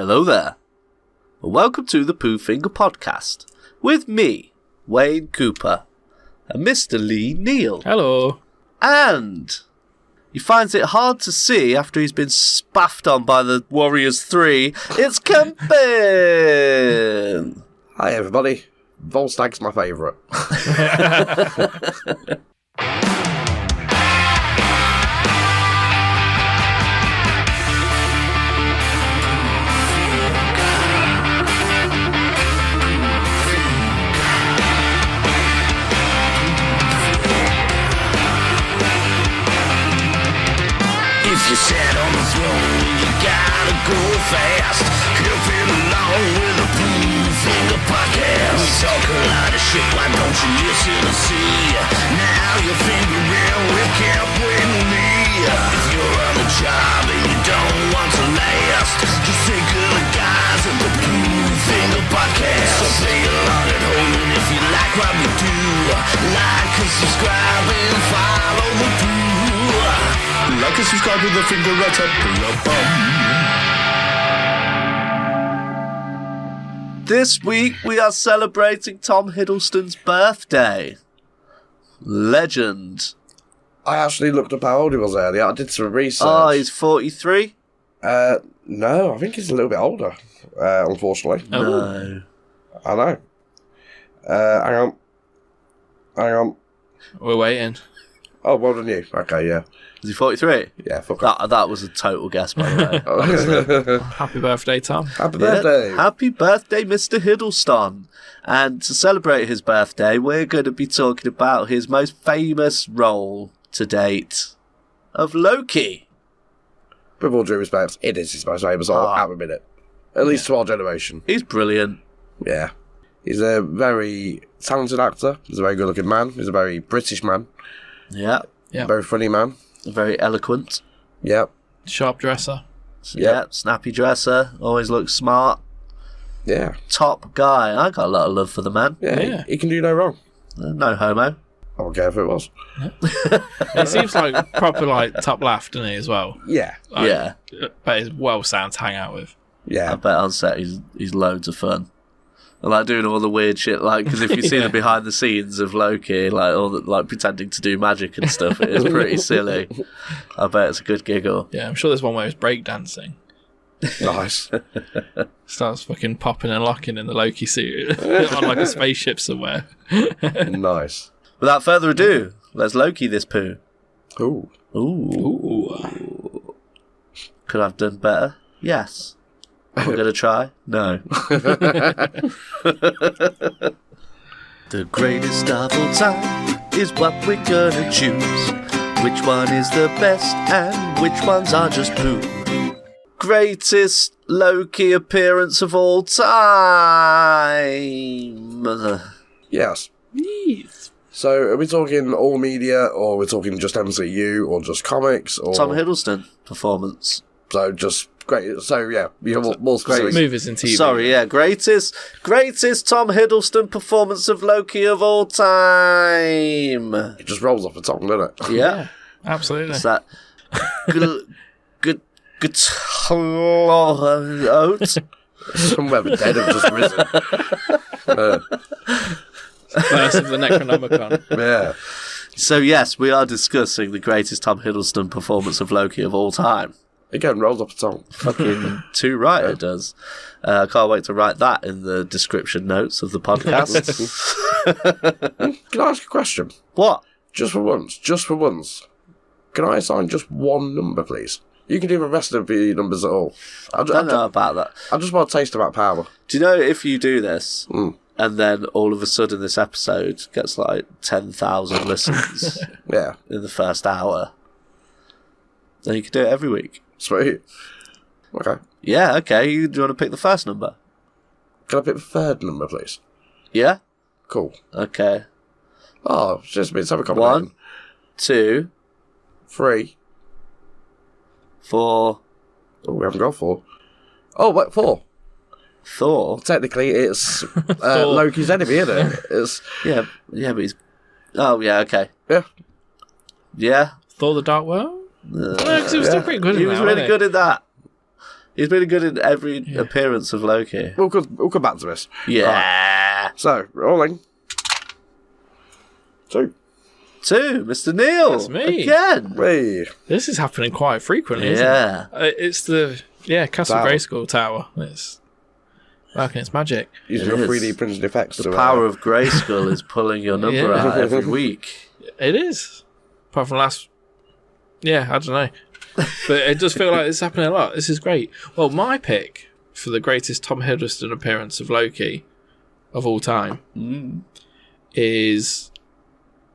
Hello there. Welcome to the Pooh Finger Podcast with me, Wayne Cooper, and Mr. Lee Neal. Hello. And he finds it hard to see after he's been spaffed on by the Warriors 3. It's Kempin! Hi everybody. Volstag's my favourite. You sat on the throne, you gotta go fast. Help it along with the Pooh Finger Podcast. We talk a lot of shit, why don't you listen and see? Now you're fingering with Camp with me. If you're on the job and you don't want to last, just think of the guys at the Pooh Finger Podcast. So play along at home, and if you like what we do, like and subscribe and follow the Pooh. Like and subscribe with the finger right up your bum. This week we are celebrating Tom Hiddlestone's birthday. Legend. I actually looked up how old he was earlier. I did some research. Oh, he's 43? No, I think he's a little bit older, unfortunately. No. I know. Hang on. We're waiting. Oh, well done you. Okay, yeah. Is he 43? Yeah, fuck off. That was a total guess, by the way. Happy birthday, Tom. Happy birthday. Happy birthday, Mr. Hiddleston. And to celebrate his birthday, we're going to be talking about his most famous role to date of Loki. With all due respect, it is his most famous role at the minute. At least to our generation. He's brilliant. Yeah. He's a very talented actor. He's a very good-looking man. He's a very British man. Yeah. Very funny man. Very eloquent. Yep. Sharp dresser. Yeah. Snappy dresser. Always looks smart. Yeah. Top guy. I got a lot of love for the man. Yeah. He can do no wrong. No homo. I don't care if it was. He seems like proper top laugh, doesn't he, as well? Yeah. Yeah. But he's well sound to hang out with. Yeah. I bet on set he's loads of fun. I like doing all the weird shit, because if you see the behind the scenes of Loki, all the, pretending to do magic and stuff, it is pretty silly. I bet it's a good giggle. Yeah, I'm sure there's one where he's breakdancing. Nice. Starts fucking popping and locking in the Loki suit on a spaceship somewhere. Nice. Without further ado, let's Loki this poo. Ooh. Ooh. Could I have done better? Yes. We're going to try? No. The greatest of all time is what we're going to choose. Which one is the best and which ones are just poo? Greatest Loki appearance of all time. Yes. Yes. So, are we talking all media, or are we talking just MCU, or just comics, or... Tom Hiddleston performance. So, just great. So, yeah, more specific. Movies and TV. Sorry, yeah. Greatest Tom Hiddleston performance of Loki of all time. It just rolls off the tongue, doesn't it? Yeah. Absolutely. It's that good oats. Somewhere the dead have just risen. Verse of the Necronomicon. Yeah. So yes, we are discussing the greatest Tom Hiddleston performance of Loki of all time. Again, rolls off the tongue. Fucking too right it does. I can't wait to write that in the description notes of the podcast. Can I ask a question? What? Just for once. Can I assign just one number, please? You can do the rest of the numbers at all. I don't know about that. I just want to taste of that power. Do you know if you do this and then all of a sudden this episode gets 10,000 listens Yeah. in the first hour, then you can do it every week. Sweet. Okay. Yeah, okay. Do you want to pick the first number? Can I pick the third number, please? Yeah? Cool. Okay. Oh, it's just been so complicated. 1, 2, 3. 4. Oh, we haven't got 4. Oh, wait, 4. Thor? Technically, it's Loki's enemy, isn't it? It's Yeah, but he's... Oh, yeah, okay. yeah. Yeah? Thor the Dark World? Because he was still pretty good in He that, was really wasn't good at that. He's been good in every appearance of Loki. We'll come back to this. Yeah. Right. So, rolling. 2. 2, Mr. Neil. That's me. Again. Hey. This is happening quite frequently, isn't Yeah. it? It's the Castle Tower. Grayskull Tower. It's working its magic. Using It your is. 3D printed effects. The power of Grayskull is pulling your number Yeah. out every week. It is. Apart from last... Yeah, I don't know. But it does feel like it's happening a lot. This is great. Well, my pick for the greatest Tom Hiddleston appearance of Loki of all time is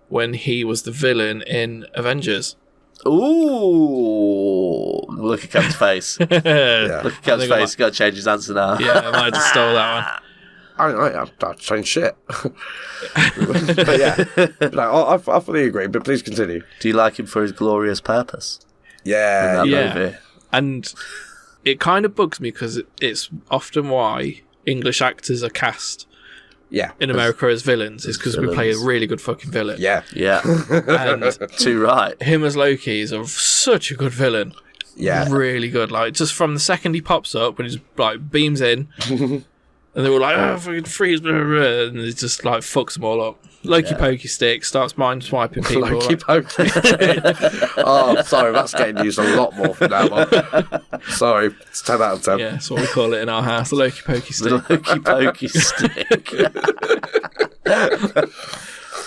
when he was the villain in Avengers. Ooh. Look at Cam's face. Look Yeah. at Cam's I think I face. He's got to change his answer now. Yeah, I might have just stole that one. I changed shit. But yeah, no, I fully agree. But please continue. Do you like him for his glorious purpose? Yeah, That Yeah. movie? And it kind of bugs me because it's often why English actors are cast yeah, in America as villains is because we play a villains. really good fucking villain. yeah, Yeah. And Too right. him as Loki is such a good villain. yeah. Really good. Like, just from the second he pops up when he's like beams in, and they were like, "Oh, fucking freeze!" Blah, blah, blah, and he just like fucks them all up. Loki-Poki stick starts mind swiping people. Loki-Poki. Oh, sorry, that's getting used a lot more from now on. Sorry, it's 10 out of 10. Yeah, that's what we call it in our house. The Loki-Poki stick. The Loki-Poki stick.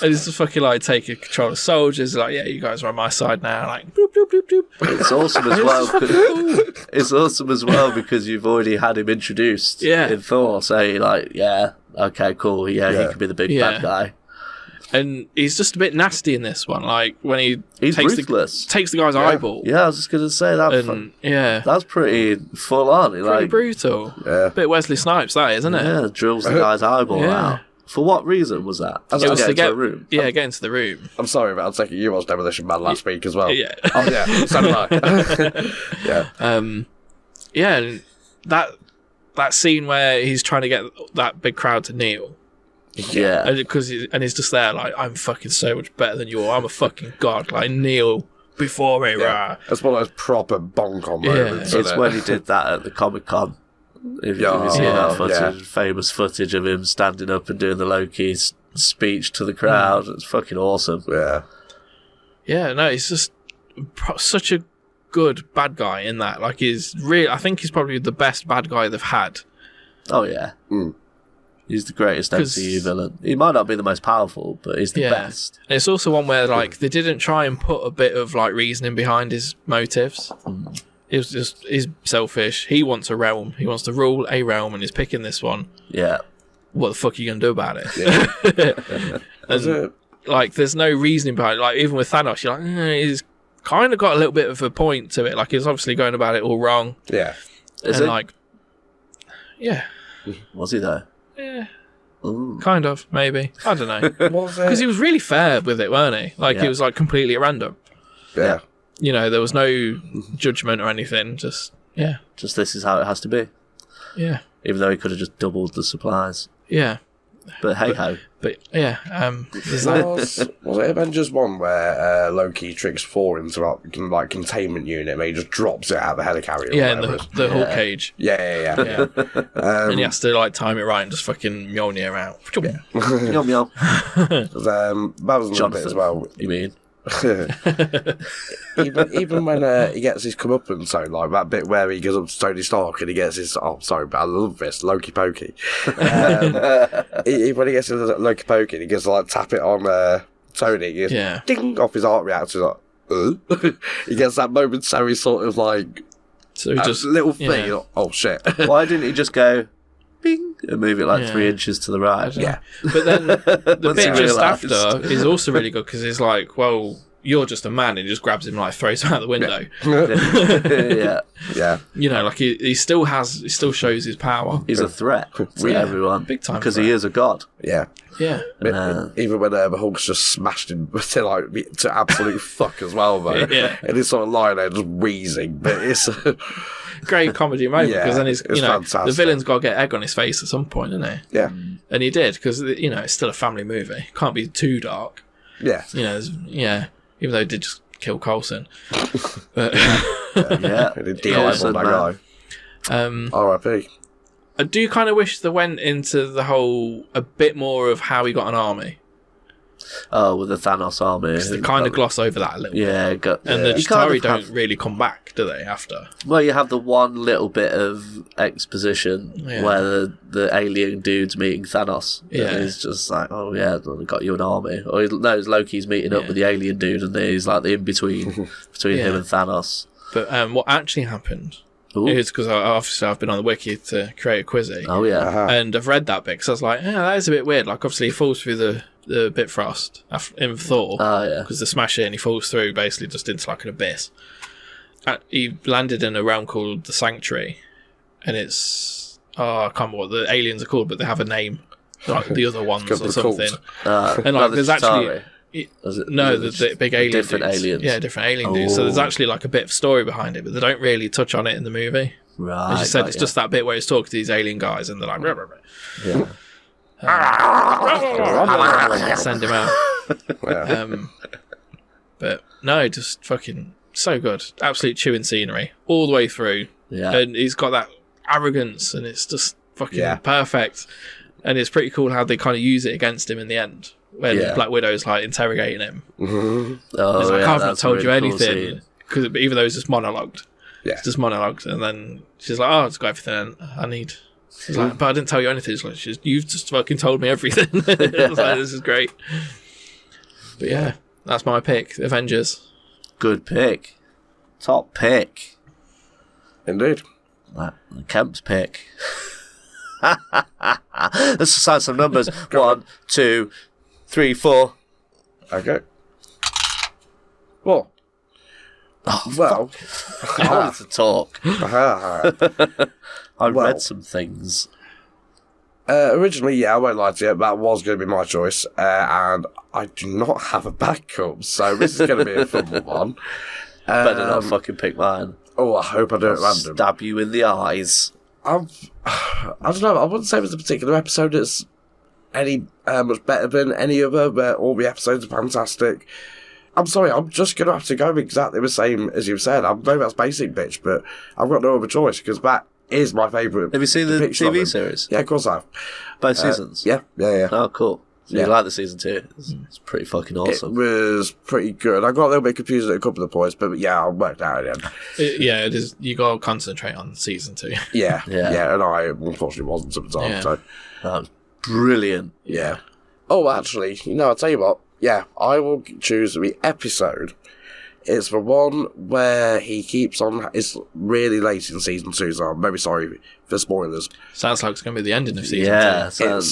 And he's just fucking like taking control of soldiers. Like, yeah, you guys are on my side now. Like, bloop, bloop, bloop, bloop. It's awesome as well. It's awesome as well because you've already had him introduced in Thor. So you're like, yeah, okay, cool. Yeah, he could be the big bad guy. And he's just a bit nasty in this one. Like, when He's takes ruthless. takes the guy's eyeball. Yeah, I was just going to say that. And, yeah. That's pretty full on. Pretty Like, brutal. Yeah. Bit Wesley Snipes, that, isn't it? yeah, drills the guy's eyeball out. For what reason was that? It It was to get into a room. Yeah, get into the room. I'm sorry, but I'll take it you watched Demolition Man last week as well. Yeah. Oh, yeah, so did I. Yeah. Yeah, and that scene where he's trying to get that big crowd to kneel. Yeah. And he's just there like, I'm fucking so much better than you all. I'm a fucking god. Like, kneel before me. Yeah. It's one of those proper bonk on moments. It's isn't it? when he did that at the Comic-Con. If you see that footage, famous footage of him standing up and doing the Loki's speech to the crowd. It's fucking awesome. Yeah. Yeah, no, he's just such a good bad guy in that. Like, I think he's probably the best bad guy they've had. Oh, yeah. He's the greatest MCU villain. He might not be the most powerful, but he's the best. And it's also one where, like, they didn't try and put a bit of, like, reasoning behind his motives. He's selfish. He wants a realm. He wants to rule a realm, and he's picking this one. Yeah. What the fuck are you going to do about it? And, like, there's no reasoning behind it. Like, even with Thanos, you're like, he's kind of got a little bit of a point to it. Like, he's obviously going about it all wrong. Yeah. Is and, it? like, yeah. Was he, though? Yeah. Ooh. Kind of, maybe. I don't know. Because he was really fair with it, weren't he? Like, he was, like, completely at random. Yeah. You know, there was no judgment or anything. Just, yeah. Just this is how it has to be. Yeah. Even though he could have just doubled the supplies. Yeah. But hey-ho. But, yeah. There's that. Was it Avengers 1 where Loki tricks Thor into like containment unit and he just drops it out of the helicarrier? Yeah, in the Hulk cage. Yeah. And he has to, like, time it right and just fucking Mjolnir out. Yum, yum. That was another bit as well. You mean? even when he gets his comeuppance, so like that bit where he goes up to Tony Stark and he gets his but I love this Loki-Poki. When he gets his Loki-Poki and he gets to like tap it on Tony, he goes ding off his heart reactor, like he gets that momentary sort of like so he just little thing. Like, oh shit! Why didn't he just go bing and move it like 3 inches to the right? Yeah, but then the bit just realised. after is also really good because it's like, well, you're just a man, and he just grabs him, like, throws him out the window. Yeah. You know, like he still shows his power. He's a threat to everyone. Big time because threat. he is a god. Yeah. Even when the Hulk's just smashed him to absolute fuck as well, though. Yeah. And he's sort of lying there just wheezing, but it's great comedy moment because then it's the villain's got to get egg on his face at some point, isn't he? Yeah. And he did because it's still a family movie. Can't be too dark. Yeah. Even though he did just kill Coulson. But He did eyeball that guy. R.I.P. I do kind of wish they went into the whole a bit more of how he got an army. Oh, with the Thanos army. Because they kind of gloss over that a little bit. And the Chitauri don't really come back, do they, after? Well, you have the one little bit of exposition where the alien dude's meeting Thanos. Yeah. And he's just like, oh, yeah, I got you an army. Or no, Loki's meeting up with the alien dude, and he's like the in-between between him and Thanos. But what actually happened... It's because obviously I've been on the wiki to create a quizzy. Oh, yeah. And I've read that bit because I was like, that is a bit weird. Like, obviously, he falls through the Bifrost in Thor. Oh, yeah. Because they smash it and he falls through basically just into like an abyss. He landed in a realm called the Sanctuary. And it's... I can't remember what the aliens are called, but they have a name. Like the other ones or something. And like, there's actually... the big alien different dudes. aliens. Yeah, different alien dudes. So there's actually like a bit of story behind it, but they don't really touch on it in the movie. Right. As you said, it's just that bit where he's talking to these alien guys and they're like, send him out. But no, just fucking so good. Absolute chewing scenery all the way through. Yeah. And he's got that arrogance and it's just fucking perfect. And it's pretty cool how they kind of use it against him in the end. When Black Widow's like interrogating him. Oh, he's like, I haven't told you anything. Because even though it's just monologued. Yeah. It's just monologued. And then she's like, it's got everything I need. She's like, but I didn't tell you anything. She's like, you've just fucking told me everything. I was like, this is great. But yeah, that's my pick. Avengers. Good pick. Top pick. Indeed. Kemp's pick. Let's assign some numbers. 1, 2, 3, 4. Okay. Well. Well. I wanted to talk. I read some things. Originally, I won't lie to you, that was going to be my choice, and I do not have a backup, so this is going to be a fun one. Better not fucking pick mine. Oh, I hope I do it random. Stab you in the eyes. I don't know, I wouldn't say there's a particular episode that's any much better than any other, where all the episodes are fantastic. I'm sorry, I'm just going to have to go exactly the same as you've said. I know that's basic, bitch, but I've got no other choice, because that is my favourite. Have you seen the TV series? Yeah, of course I have. Both seasons? Yeah. Oh, cool. So you like the season 2? It's pretty fucking awesome. It was pretty good. I got a little bit confused at a couple of points, but yeah, I worked out again. It is. You got to concentrate on season 2. Yeah, and I unfortunately wasn't at the time. So that was brilliant. Yeah. Oh, actually, I'll tell you what. Yeah, I will choose the episode. It's the one where he keeps on... It's really late in season 2, so I'm very sorry for spoilers. Sounds like it's going to be the ending of season 2. Yeah,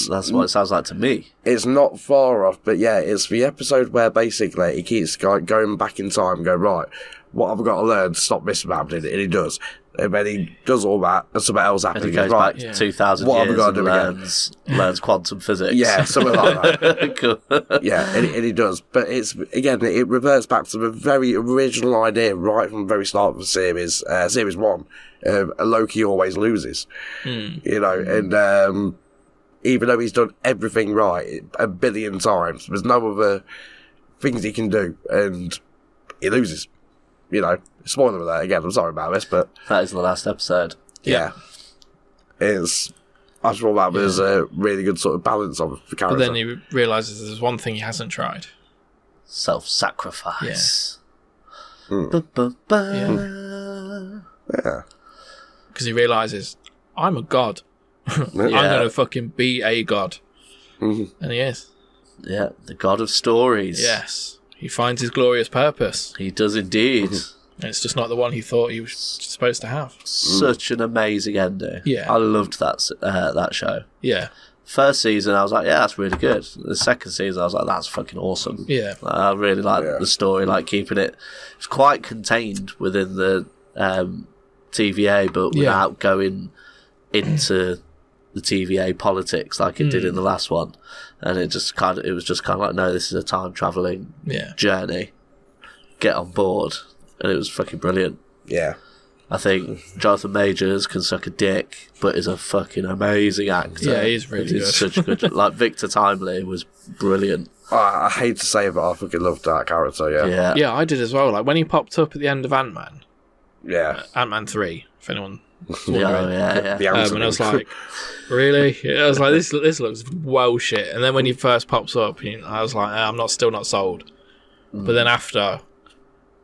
that's what it sounds like to me. It's not far off, but yeah, it's the episode where basically he keeps going back in time and going, right, what have I got to learn to stop this from happening? And he does. And then he does all that, and something else happens. And he goes back 2,000 years and learns quantum physics. Yeah, something like that. Cool. Yeah, and he does. But it reverts back to the very original idea right from the very start of the series, series 1. Loki always loses. And even though he's done everything right a billion times, there's no other things he can do, and he loses. Spoiler alert again, I'm sorry about this, but... That is the last episode. Yeah. I thought that was a really good sort of balance of the character. But then he realises there's one thing he hasn't tried. Self-sacrifice. Yeah. Because he realises, I'm a god. I'm going to fucking be a god. Mm-hmm. And he is. Yeah, the god of stories. Yes. He finds his glorious purpose. He does indeed. And it's just not the one he thought he was supposed to have. Such an amazing ending. Yeah. I loved that show. Yeah. First season, I was like, yeah, that's really good. The second season, I was like, that's fucking awesome. Yeah. I really liked the story, keeping it... It's quite contained within the TVA, but without going into the TVA politics like it did in the last one. And it was just kind of like, no, this is a time travelling journey. Get on board. And it was fucking brilliant. Yeah. I think Jonathan Majors can suck a dick, but is a fucking amazing actor. Yeah, he's really good. Such good. Victor Timely was brilliant. I hate to say it, but I fucking loved that character, Yeah, I did as well. When he popped up at the end of Ant-Man. Yeah. Ant-Man 3, if anyone Yeah. The answer And I was like, really? I was like, this looks well shit. And then when he first pops up, I was like, I'm still not sold. But then after,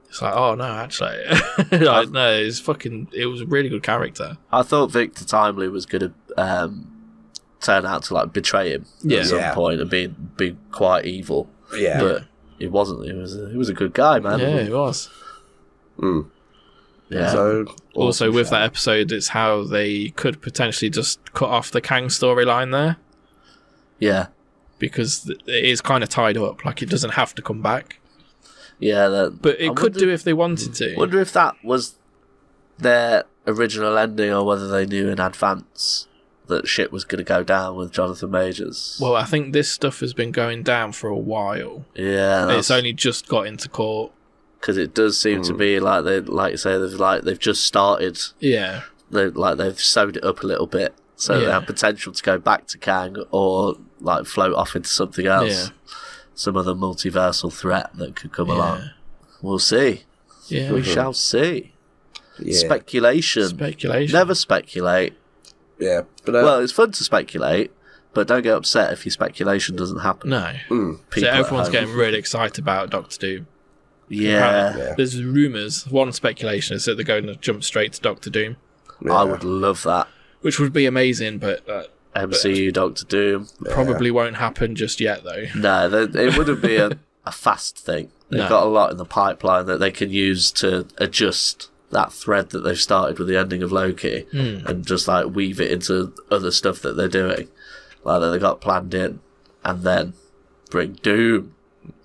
it's like, oh no, actually, like, no, it was a really good character. I thought Victor Timely was going to turn out to like betray him at some point and be quite evil. Yeah, but he wasn't. He was a good guy, man. Yeah, he was. Yeah. So Also, with that episode, it's how they could potentially just cut off the Kang storyline there. Yeah. Because it is kind of tied up. Like, it doesn't have to come back. Yeah. But it could do if they wanted to. I wonder if that was their original ending or whether they knew in advance that shit was going to go down with Jonathan Majors. Well, I think this stuff has been going down for a while. Yeah. It's only just got into court. Because it does seem to be like you say, they've just started. Yeah. They've sewed it up a little bit, so they have potential to go back to Kang or like float off into something else, some other multiversal threat that could come along. We'll see. Yeah, we shall see. Yeah. Speculation. Never speculate. Yeah, but well, it's fun to speculate, but don't get upset if your speculation doesn't happen. No. People So everyone's at home. getting really excited about Doctor Doom. Yeah. There's rumours. One speculation is that they're going to jump straight to Doctor Doom. I would love that. Which would be amazing, but MCU Doctor Doom. Probably won't happen just yet, though. No, it wouldn't be a fast thing. They've got a lot in the pipeline that they can use to adjust that thread that they've started with the ending of Loki and just like weave it into other stuff that they're doing. Like that they got planned in and then bring Doom.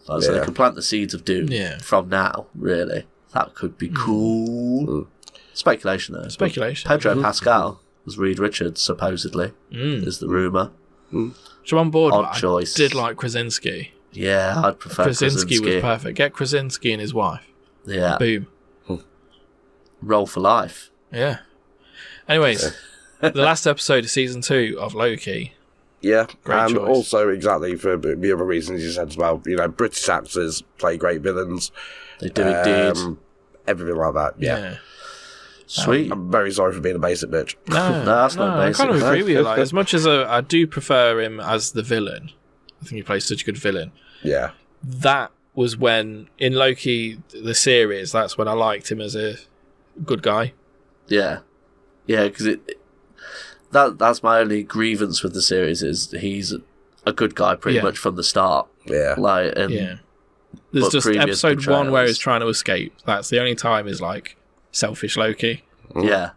Like, so they can plant the seeds of Doom from now, really. That could be cool. Speculation, though. Speculation. Pedro Pascal as Reed Richards, supposedly, is the rumour. So I'm on board. Odd choice. I did like Krasinski. Yeah, I'd prefer Krasinski was perfect. Get Krasinski and his wife. Yeah. Boom. Roll for life. Yeah. Anyways, the last episode of season 2 of Loki. Yeah, Great and choice. also exactly for the other reasons you said as well. You know, British actors play great villains. They do indeed. Everything like that. Yeah. Sweet. I'm very sorry for being a basic bitch. No, that's not basic. I kind of agree with you. Like, as much as I do prefer him as the villain, I think he plays such a good villain. Yeah. That was when, in Loki, the series, that's when I liked him as a good guy. Yeah. Yeah, because that's my only grievance with the series is he's a good guy pretty much from the start. Yeah. Like, There's just previous episode 1 where portrayals. he's trying to escape. That's the only time he's like selfish Loki. Yeah.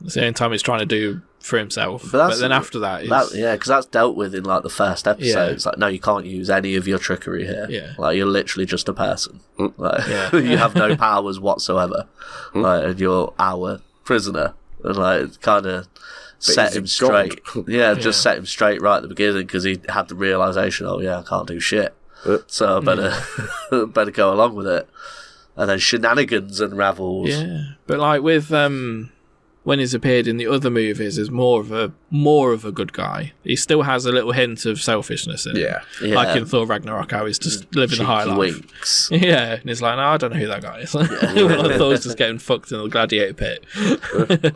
It's the only time he's trying to do for himself. But But then after that, because that's dealt with in like the first episode. Yeah. It's like, no, you can't use any of your trickery here. Yeah. Like, you're literally just a person. Like, Yeah. you have no powers whatsoever. Like, and you're our prisoner. And like, it kind of set he's a him straight. god. Just set him straight right at the beginning because he had the realization, oh yeah, I can't do shit. So I better go along with it. And then shenanigans unravels. Yeah, but like with when he's appeared in the other movies, is more of a good guy. He still has a little hint of selfishness in it. Yeah. Like in Thor Ragnarok, how he's just living the high Cheeky life. winks. Yeah, and he's like, no, I don't know who that guy is. When Thor's just getting fucked in the gladiator pit.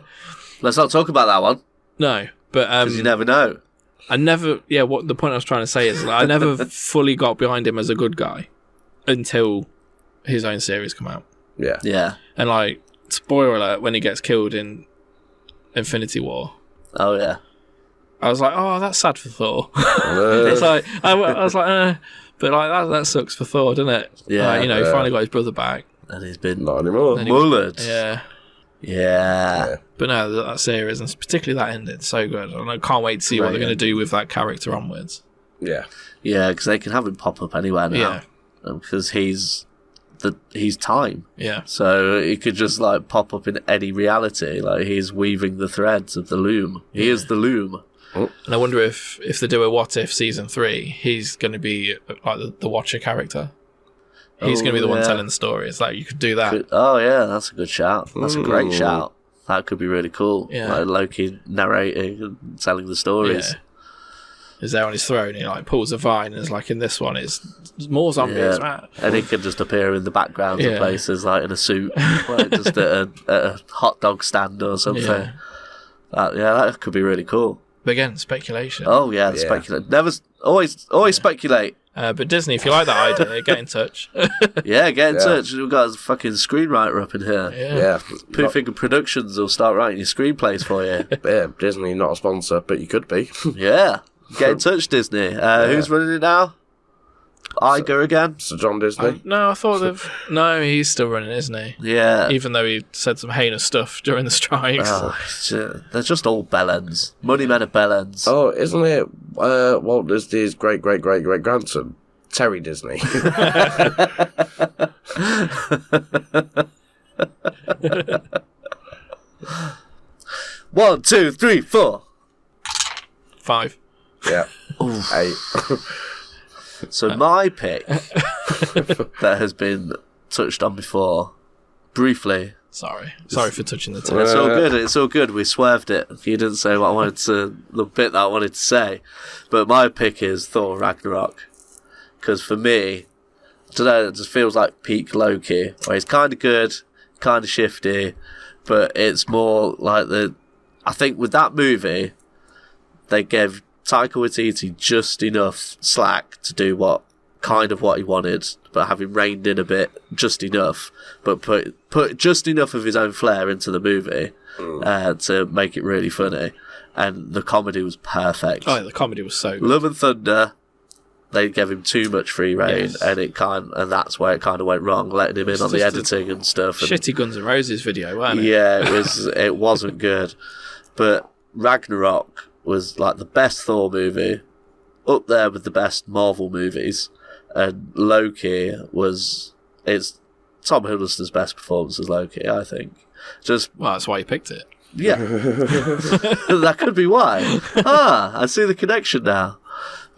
Let's not talk about that one No, but because you never know. I never. Yeah, what the point I was trying to say is, like, I never fully got behind him as a good guy until his own series come out. Yeah. Yeah. And like, spoiler alert, when he gets killed in Infinity War, Oh yeah. I was like, oh, that's sad for Thor. It's like I was like, but like that sucks for Thor, doesn't it? Yeah. Like, he finally got his brother back. And he's been Not anymore. Then mullered. Yeah, Yeah. but no, that series, and particularly that ended so good, and I can't wait to see what Right, they're going to do with that character onwards. Yeah. Yeah, because they can have him pop up anywhere now. Because he's time. Yeah, So he could just like pop up in any reality. Like he's weaving the threads of the loom. He is the loom. and I wonder if they do a What If season 3, he's going to be like the Watcher character. He's going to be the one telling the story. It's like you could do that. Oh yeah, that's a good shout. That's a great shout. That could be really cool. Yeah. Like Loki narrating and telling the stories. is there on his throne. He like pulls a vine, and it's like in this one, it's more zombies, right? And he can just appear in the background of places, like in a suit, like just at a hot dog stand or something. Yeah. That could be really cool. But again, speculation. Oh yeah, speculate. Never, always speculate. But Disney, if you like that idea, get in touch. Yeah, get in touch. We've got a fucking screenwriter up in here. Yeah. Pooh Finger Productions will start writing your screenplays for you. Yeah, Disney, not a sponsor, but you could be. Yeah. Get in touch, Disney. Who's running it now? Iger again? Sir John Disney. No, I thought no, he's still running, isn't he? Yeah. Even though he said some heinous stuff during the strikes. Oh, they're just all bellends. Money men are bellends. Oh, isn't it Walt Disney's great-great-great-great-grandson? Terry Disney. 1, 2, 3, 4. 5. Yeah. 8. So my pick that has been touched on before, briefly. Sorry for touching the It's tip. all good. It's all good. We swerved it. You didn't say what I wanted to. The bit that I wanted to say, but my pick is Thor Ragnarok, because for me, I don't know, it just feels like peak Loki, where he's kind of good, kind of shifty, but it's more like I think with that movie, they gave Taika Waititi just enough slack to do what he wanted, but having reined in a bit, just enough, but put just enough of his own flair into the movie to make it really funny, and the comedy was perfect. Oh, the comedy was so good. Love and Thunder, they gave him too much free rein, Yes. and that's where it kind of went wrong, letting him in on the editing and stuff. And, Shitty Guns N' Roses video, wasn't it? yeah, it wasn't good, but Ragnarok was like the best Thor movie, up there with the best Marvel movies, and Loki it's Tom Hiddleston's best performance as Loki, I think. Well, that's why you picked it. Yeah. That could be why. I see the connection now.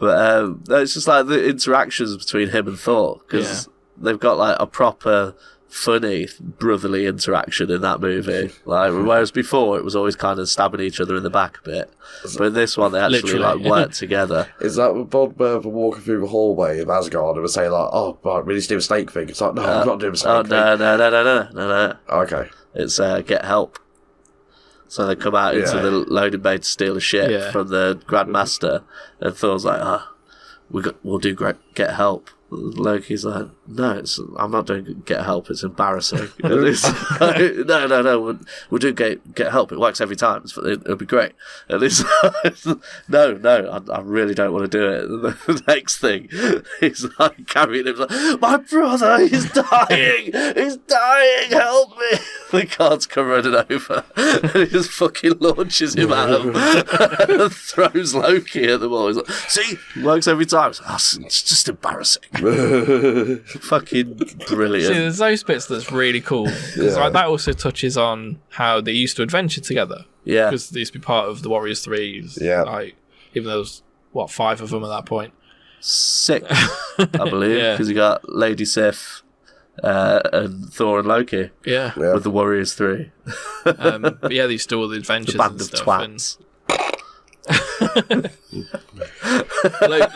But it's just like the interactions between him and Thor, because they've got like a proper funny brotherly interaction in that movie, like whereas before it was always kind of stabbing each other in the back a bit, but in this one they actually work together. Is that with Bob Burger walking through the hallway of Asgard and would say like, "Oh, right, we need to do a snake thing"? It's like, no, I'm not doing a snake thing. No. Okay. It's get help. So they come out into the loading bay to steal a ship from the Grandmaster, and Thor's like, we'll do get help. Loki's like, no, I'm not doing get help. It's embarrassing. And it's like, no. We'll do get help. It works every time. It'll be great. And it's no. I really don't want to do it. And the next thing, he's like carrying him. Like, my brother, he's dying. He's dying. Help me. The guards come running over, and he just fucking launches him at him and throws Loki at the wall. He's like, see, it works every time. It's just embarrassing. Fucking brilliant. See, there's those bits that's really cool, because like that also touches on how they used to adventure together. Yeah, because they used to be part of the Warriors 3s. Yeah, like even though there was 5 of them at that point. 6, I believe, because you got Lady Sif and Thor and Loki. Yeah, with the Warriors 3. But yeah, they used to do all the adventures. The band and of stuff, twats.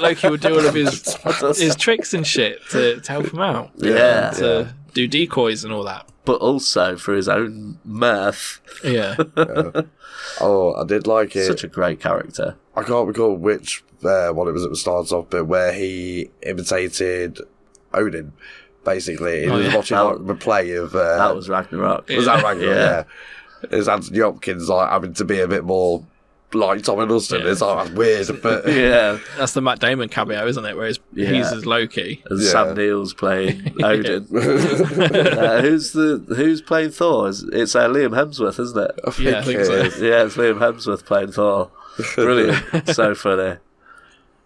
Loki would do all of his tricks and shit to help him out. To do decoys and all that. But also for his own mirth. Yeah. Oh, I did like it. Such a great character. I can't recall which one it was at the start of, but where he imitated Odin. Basically, he was watching the play of. That was Ragnarok. Was that Ragnarok? Yeah. It's Anthony Hopkins like having to be a bit more like Tom Hiddleston. It's like that's weird, but that's the Matt Damon cameo, isn't it? Where he's as Loki, and Sam Neill's playing Odin. Who's playing Thor? It's Liam Hemsworth, isn't it? I think so. Yeah, it's Liam Hemsworth playing Thor. Brilliant, so funny.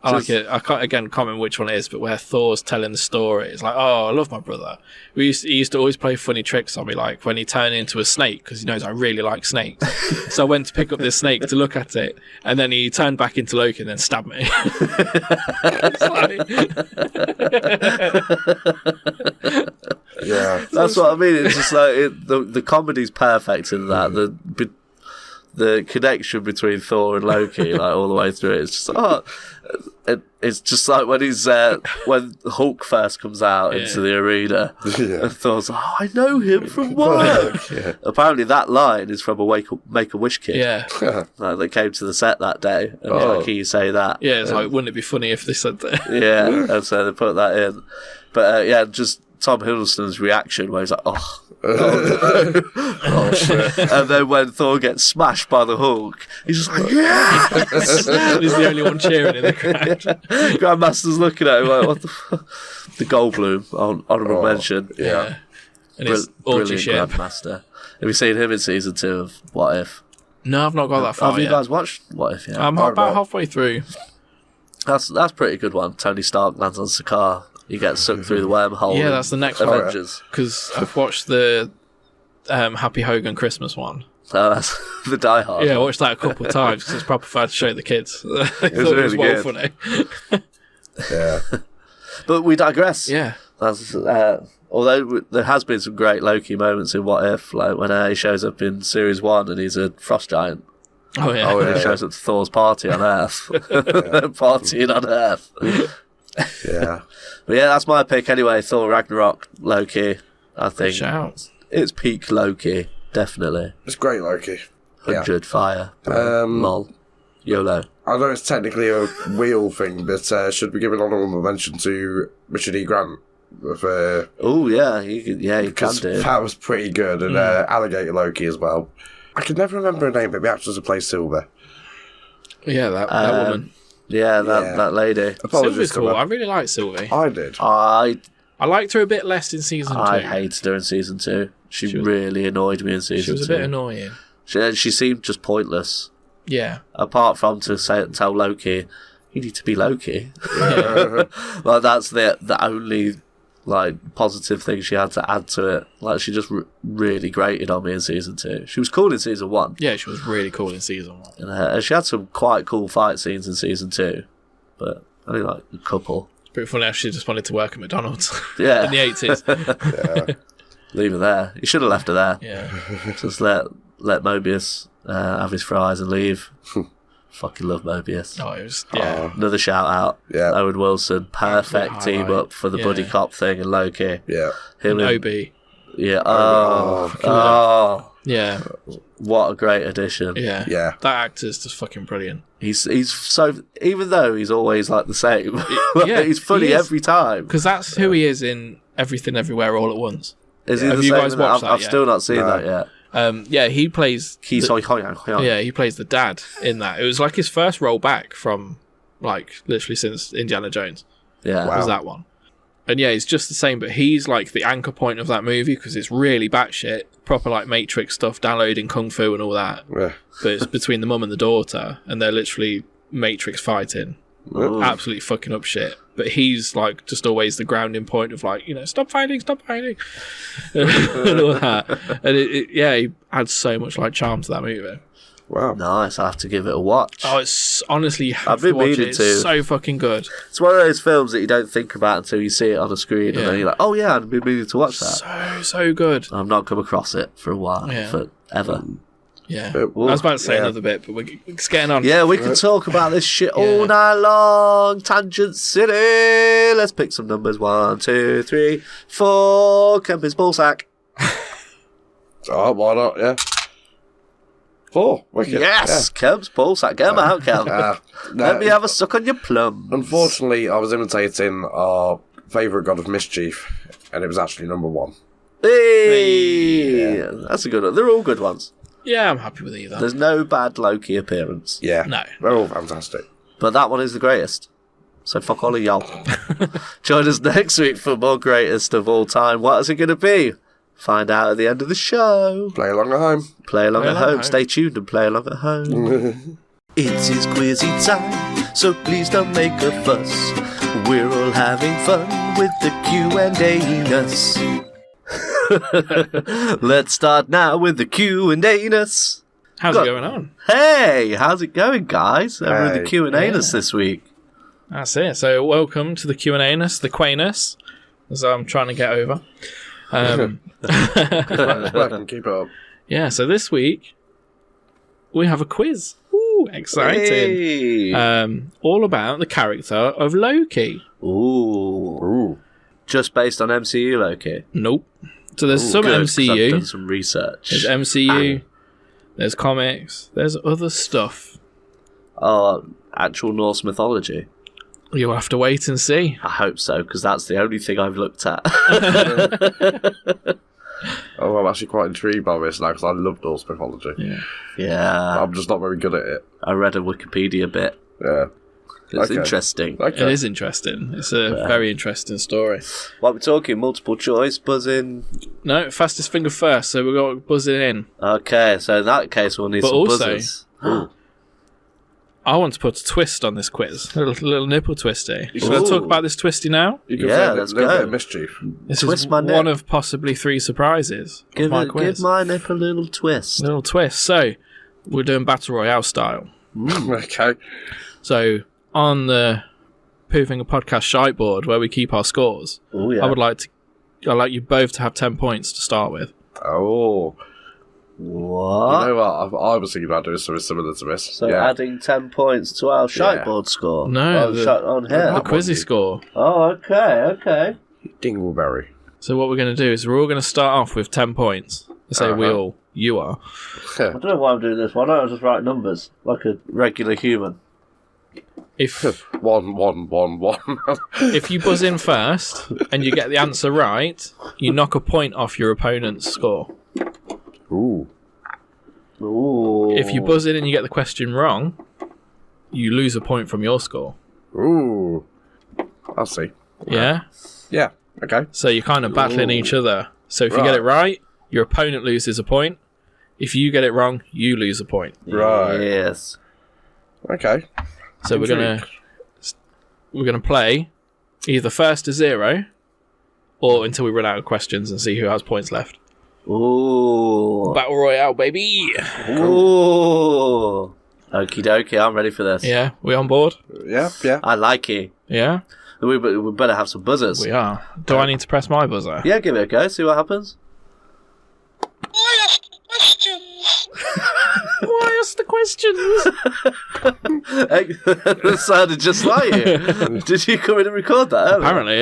I like it. I can't remember which one it is, but where Thor's telling the story, it's like, oh, I love my brother. He used to always play funny tricks on me, like when he turned into a snake, because he knows I really like snakes. So I went to pick up this snake to look at it, and then he turned back into Loki and then stabbed me. Yeah, that's what I mean. It's just like the comedy's perfect in that. the connection between Thor and Loki, like all the way through it. It's just it's just like when he's when Hulk first comes out into the arena, and Thor's like, "Oh, I know him from work." Apparently, that line is from a Make-A-Wish kid. Yeah, like, they came to the set that day, and was like, "Can you say that?" Yeah, it's like, wouldn't it be funny if they said that? Yeah, and so they put that in. But just Tom Hiddlestone's reaction, where he's like, "Oh." Oh shit. And then when Thor gets smashed by the Hulk, he's just like, yes! He's the only one cheering in the crowd. Grandmaster's looking at him like, what the fuck? The Goldblum, honourable mention. Yeah. And his orgy Brilliant ship. Grandmaster. Have you seen him in season 2 of What If? No, I've not got that far Have you yet. guys watched What If yet? I'm about halfway through. That's a pretty good one. Tony Stark lands on Sakaar. He gets sucked through the wormhole. Yeah, that's the next Avengers. Because I've watched the Happy Hogan Christmas one. Oh, that's the Die Hard. Yeah, I watched that a couple of times because it's proper fun to show the kids. I thought really it was well good. funny. Yeah. But we digress. Yeah. That's, although there has been some great Loki moments in What If, like when he shows up in Series 1 and he's a frost giant. Oh, yeah. And he shows up to Thor's party on Earth. Partying on Earth. Yeah. But yeah, that's my pick anyway. Thor Ragnarok, Loki. I think Shout. it's peak Loki, definitely. It's great, Loki. 100 fire. Lol. YOLO. I know it's technically a wheel thing, but should we give an honourable mention to Richard E. Grant? Oh yeah, you can do. That was pretty good, and Alligator Loki as well. I can never remember her name, but the actress who plays Silver. Yeah, that woman. Yeah, that lady. Sylvie's cool. I really like Sylvie. I did. I liked her a bit less in season 2. I hated her in season 2. She really annoyed me in season 2. She was a bit annoying. She seemed just pointless. Yeah. Apart from to tell Loki, you need to be Loki. Yeah. Like that's the only like positive thing she had to add to it. Like she just really grated on me in season 2. She was cool in season 1. Yeah, she was really cool in season 1. And she had some quite cool fight scenes in season 2, but only like a couple. It's pretty funny how she just wanted to work at McDonald's. Yeah. In the 80s. Yeah. Leave her there. You should have left her there. Yeah. Just let Mobius have his fries and leave. Fucking love Mobius. Oh, it was, yeah. Another shout out. Yeah. Owen Wilson. Perfect Absolute team highlight. up for the buddy cop thing and Loki. Yeah. Him And and Obi. Yeah. Oh. Yeah. What a great addition. Yeah. Yeah. That actor's just fucking brilliant. He's so, even though he's always like the same, Yeah, he's funny he is. every time. Because that's who he is in Everything Everywhere All at Once. Is he Have the you same guys in that? watched that I've yet? still not seen that yet. Yeah, he plays. He plays the dad in that. It was like his first role back from, like, literally since Indiana Jones. Yeah. Was that one. And yeah, he's just the same, but he's like the anchor point of that movie because it's really batshit, proper like Matrix stuff, downloading kung fu and all that. Yeah. But it's between the mum and the daughter, and they're literally Matrix fighting, absolutely fucking up shit. But he's like just always the grounding point of like, stop fighting, and all that. And he adds so much like charm to that movie. Wow. Nice. I have to give it a watch. Oh, it's honestly, you have I've been to watch meaning it. to. It's so fucking good. It's one of those films that you don't think about until you see it on a screen, and then you're like, "Oh yeah, I've been meaning to watch that." So good. I've not come across it for a while, forever. Yeah, But- I was about to say another bit, but we're just getting on. Yeah, we can talk about this shit all night long. Tangent City. Let's pick some numbers. 1, 2, 3, 4. Kemp's ballsack. Oh, why not? Yeah. 4. Wicked. Yes, Kemp's ballsack. Get him out, Kemp. Let me have a suck on your plum. Unfortunately, I was imitating our favourite god of mischief, and it was actually number 1. Hey, Yeah. that's a good one. They're all good ones. Yeah, I'm happy with either. There's no bad Loki appearance. Yeah. No. They're all fantastic. But that one is the greatest. So fuck all of y'all. Join us next week for more greatest of all time. What is it going to be? Find out at the end of the show. Play along at home. Play along at along at home. home. Stay tuned and play along at home. It is quizzy time, so please don't make a fuss. We're all having fun with the Q&A-ness. Let's start now with the Q&A-ness. How's it going on? Hey, how's it going, guys? Over with Hey. the Q&A-ness this week. That's it. So welcome to the Q&A-ness, the Quainess, as I'm trying to get over. Work and keep it up. Yeah, so this week we have a quiz. Ooh, exciting. Hey. All about the character of Loki. Ooh. Just based on MCU Loki? Nope. So there's some Good, 'cause I've MCU. done some research. There's MCU. There's comics. There's other stuff. Oh, actual Norse mythology? You'll have to wait and see. I hope so, because that's the only thing I've looked at. Oh, I'm actually quite intrigued by this now because I love Norse mythology. Yeah. Yeah. I'm just not very good at it. I read a Wikipedia bit. Yeah. It's Okay. interesting. Okay. It is interesting. It's a very interesting story. What we're talking, multiple choice, buzzing. No, fastest finger first, so we've got to buzz it in. Okay, so in that case we'll need But some also- buzzers. I want to put a twist on this quiz. A little nipple twisty. Should I Ooh. talk about this twisty now? You can Yeah, say a let's little go. bit of mischief. This Twist is my nip. one of possibly 3 surprises of Give my quiz. my nip a little twist. Little twist. So, we're doing Battle Royale style. Okay. So, on the Poofing a Podcast shite board where we keep our scores, Oh yeah. I'd like you both to have 10 points to start with. Oh. What? You know what? I was thinking about doing something similar to this. So yeah. adding 10 points to our Yeah. shiteboard score. No, Oh, the- shite on The here. quizzy score. Oh, okay. Dingleberry. So what we're going to do is we're all going to start off with 10 points. I say you are. I don't know why I'm doing this. Why don't I just write numbers like a regular human? If One. if you buzz in first and you get the answer right, you knock a point off your opponent's score. Ooh. Ooh. If you buzz in and you get the question wrong, you lose a point from your score. Ooh. I'll see. Yeah? Yeah. Okay. So you're kind of battling each other. So if you get it right, your opponent loses a point. If you get it wrong, you lose a point. Right. Yes. Okay. So we're gonna play either first to 0 or until we run out of questions and see who has points left. Ooh. Battle Royale, baby! Ooh. Okie dokie, I'm ready for this. Yeah, we on board? Yeah. I like it. Yeah, We better have some buzzers. we are. Do I need to press my buzzer? Yeah, give it a go, see what happens. Why ask the questions? That sounded just like you. Did you come in and record that earlier? Apparently,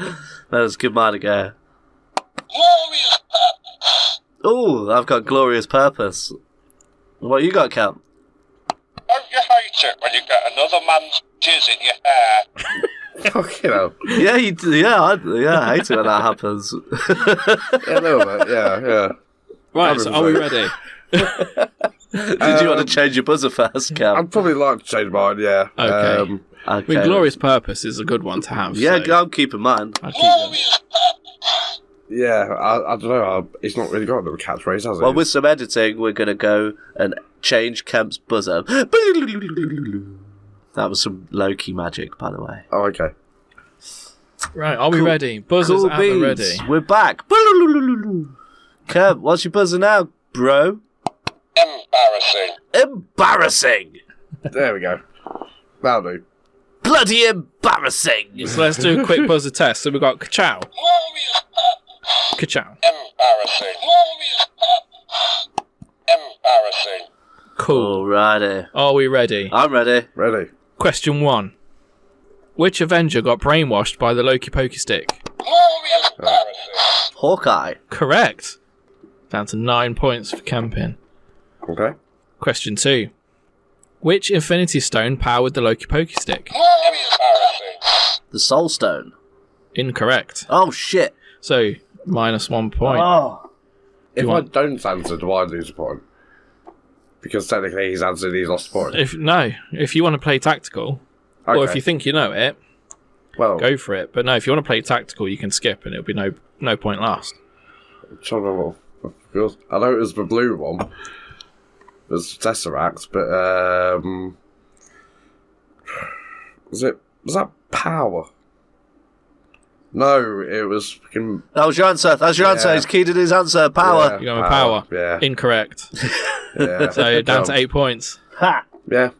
yeah. Let's give mine a go. Ooh, I've got glorious purpose. What you got, Camp? Don't you hate it when you get another man's jizz in your hair? Fucking hell. Yeah, you do. Yeah, I hate it when that happens. Yeah, a little bit. Yeah. Right, so are we ready? Did you want to change your buzzer first, Camp? I'd probably like to change mine, yeah. Okay. I Okay. mean, glorious purpose is a good one to have. Yeah, so I'm keeping mine. I'd keep them. Yeah, I don't know. He's not really got a little catchphrase, has he? Well, with some editing, we're going to go and change Kemp's buzzer. That was some Loki magic, by the way. Oh, okay. Right, are we Cool- ready? Buzzers Cool at the beans. ready. We're back. Kemp, what's your buzzer now, bro? Embarrassing. Embarrassing. There we go. That'll do. Bloody embarrassing. So let's do a quick buzzer test. So we've got ka-chow. Ka-chow. Embarrassing. Embarrassing. Cool. Alrighty. Are we ready? I'm ready. Ready. Question 1. Which Avenger got brainwashed by the Loki-Poki stick? Embarrassing. Hawkeye. Correct. Down to 9 points for camping. Okay. Question 2. Which Infinity Stone powered the Loki-Poki stick? Embarrassing. The Soul Stone. Incorrect. Oh, shit. So, minus 1 point. Oh. If want- I don't answer, do I lose a point? Because technically he's answered, he's lost a point. If you want to play tactical, or if Okay. you think you know it, Well, go for it. But no, if you want to play tactical, you can skip and it'll be no point lost. I'm trying to remember what it was. I know it was the blue one. It was Tesseract, but was that power? No, it was fucking That was your answer. That's your answer. Yeah. He's keyed in his answer. Power. You're going with power. Yeah. Incorrect. Yeah. So down to 8 points. Ha. Yeah.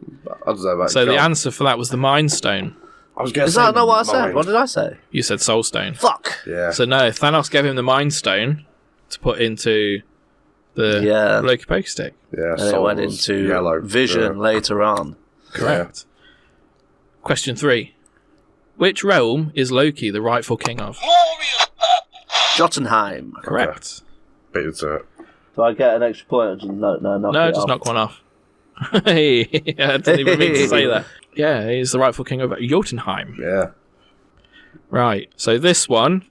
I deserve that. So the job. answer for that was the Mind Stone. I was going to Is say that not what I said? mine. What did I say? You said Soul Stone. Fuck. Yeah. So no, Thanos gave him the Mind Stone to put into the Loki-Poki stick. Yeah, And it went into yellow. Vision later on. Correct. Question 3. Which realm is Loki the rightful king of? Glorious purpose. Jotunheim. Correct. Beat it to it. Do I get an extra point or just knock No, it just off? knock one off. Hey, I didn't even mean to say that. Yeah, he's the rightful king of Jotunheim. Yeah. Right, so this one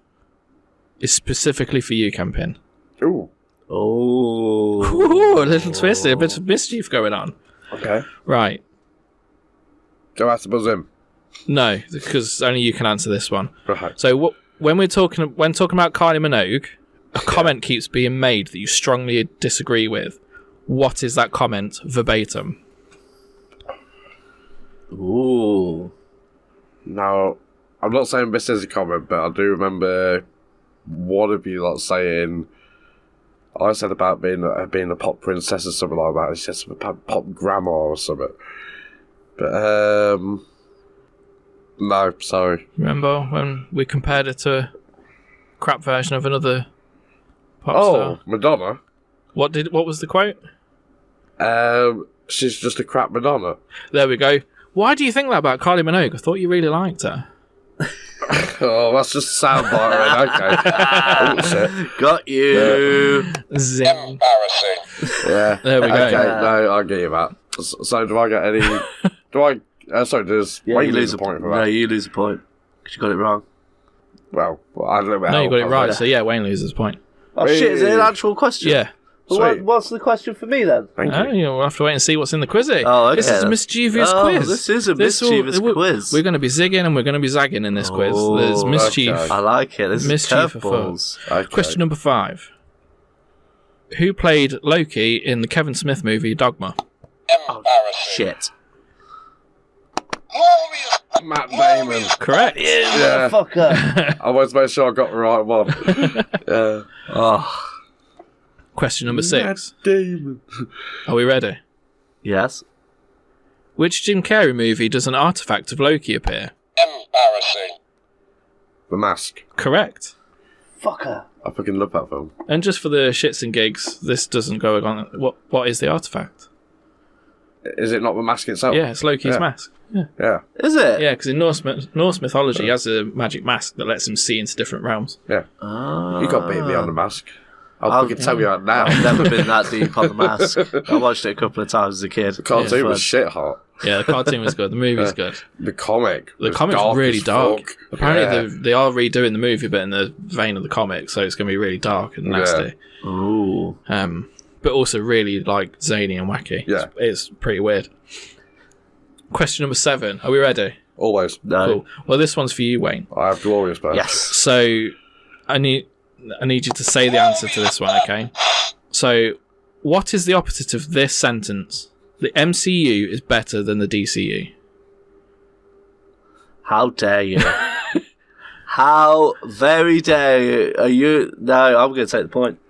is specifically for you, Campin. Ooh. Oh. Ooh, a little twist, a bit of mischief going on. Okay. Right, Do I have to buzz in? no, because only you can answer this one. Right. So when talking about Kylie Minogue, a comment keeps being made that you strongly disagree with. What is that comment verbatim? Ooh. Now, I'm not saying this is a comment, but I do remember one of you lot saying, I said about being a pop princess or something like that. He said something about pop grandma or something. But, no, sorry. Remember when we compared it to a crap version of another pop Oh, star? Madonna? What was the quote? She's just a crap Madonna. There we go. Why do you think that about Kylie Minogue? I thought you really liked her. Oh, that's just a soundbite, right? Okay. Oh, shit. Got you. Zing. Embarrassing. Yeah. There we go. Okay, no, I'll give you that. So, do I get any... do I... sorry, does Yeah, Wayne you lose a point for that? No, you lose a point. Because you got it wrong. Well, I don't know. No, you got it right. So yeah, Wayne loses a point. Oh, shit, is it an actual question? Yeah. Well, Sweet. what's the question for me, then? Thank Oh, you. we'll have to wait and see what's in the quizzy. Oh, okay. This is a mischievous Oh, quiz. this is a mischievous quiz. We're going to be zigging and we're going to be zagging in this quiz. Oh, There's mischief. okay. I like it. This Mischief is for curveballs. Okay. Question number 5. Who played Loki in the Kevin Smith movie Dogma? Embarrassing. Shit. Glorious. Matt Damon. Correct. Yeah. Motherfucker. I wanted to make sure I got the right one. Yeah. Oh, Question number 6. Damon. Are we ready? yes. Which Jim Carrey movie does an artifact of Loki appear? Embarrassing. The Mask. Correct. Fucker. I fucking love that film. And just for the shits and gigs, this doesn't go on. What is the artifact? Is it not the mask itself? Yeah, it's Loki's Yeah. mask. Yeah, Yeah. Is it? yeah, because in Norse mythology, he has a magic mask that lets him see into different realms. Yeah. Ah. You got beat me on the mask. I'll fucking tell you that now. I've never been that deep on the mask. I watched it a couple of times as a kid. The cartoon Yeah, was shit hot. Yeah, the cartoon was good. The movie's good. The comic. The was comic's dark really as dark. fuck. Apparently, Yeah. they are redoing the movie, but in the vein of the comic, so it's going to be really dark and nasty. Ooh. But also really like zany and wacky. Yeah. It's pretty weird. Question number 7. Are we ready? Always. No. Cool. Well, this one's for you, Wayne. I have glorious birth. Yes. So, I need you to say the answer to this one, okay? So, what is the opposite of this sentence? The MCU is better than the DCU. How dare you? How very dare you? Are you... No, I'm going to take the point.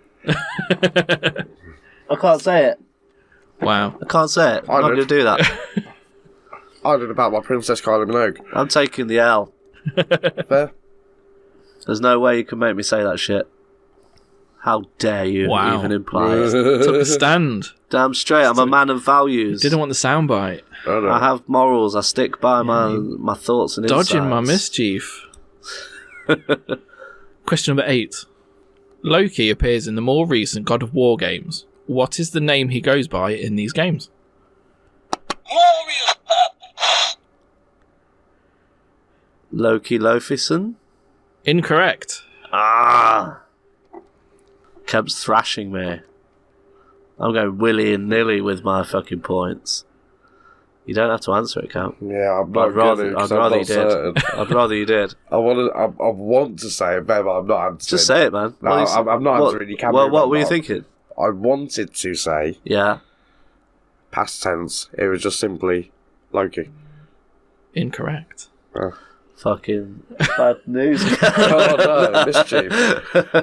I can't say it. Wow. I can't say it. I I'm not did. going to do that. I did about my Princess Kylie Minogue. I'm taking the L. Fair. There's no way you can make me say that shit. How dare you Wow. even imply it? Took a stand. Damn straight, I'm a man of values. Didn't want the soundbite. Oh, no. I have morals. I stick by my thoughts and Dodging my insights. mischief. Question number 8. Loki appears in the more recent God of War games. What is the name he goes by in these games? Glorious purpose. Loki Laufeyson. Incorrect. Ah. Kemp's thrashing me. I'm going willy-nilly with my fucking points. You don't have to answer it, Camp. Yeah, I'm But not gonna, 'cause I'd I'm rather not you did. certain. I'd rather you did. I want to say it, but I'm not answering. Just say it, man. No, What is- I'm not answering. You can't Well, move what on, were you Mark. thinking? I wanted to say Yeah. past tense. It was just simply Loki. Incorrect. Fucking bad news. Oh no, mischief.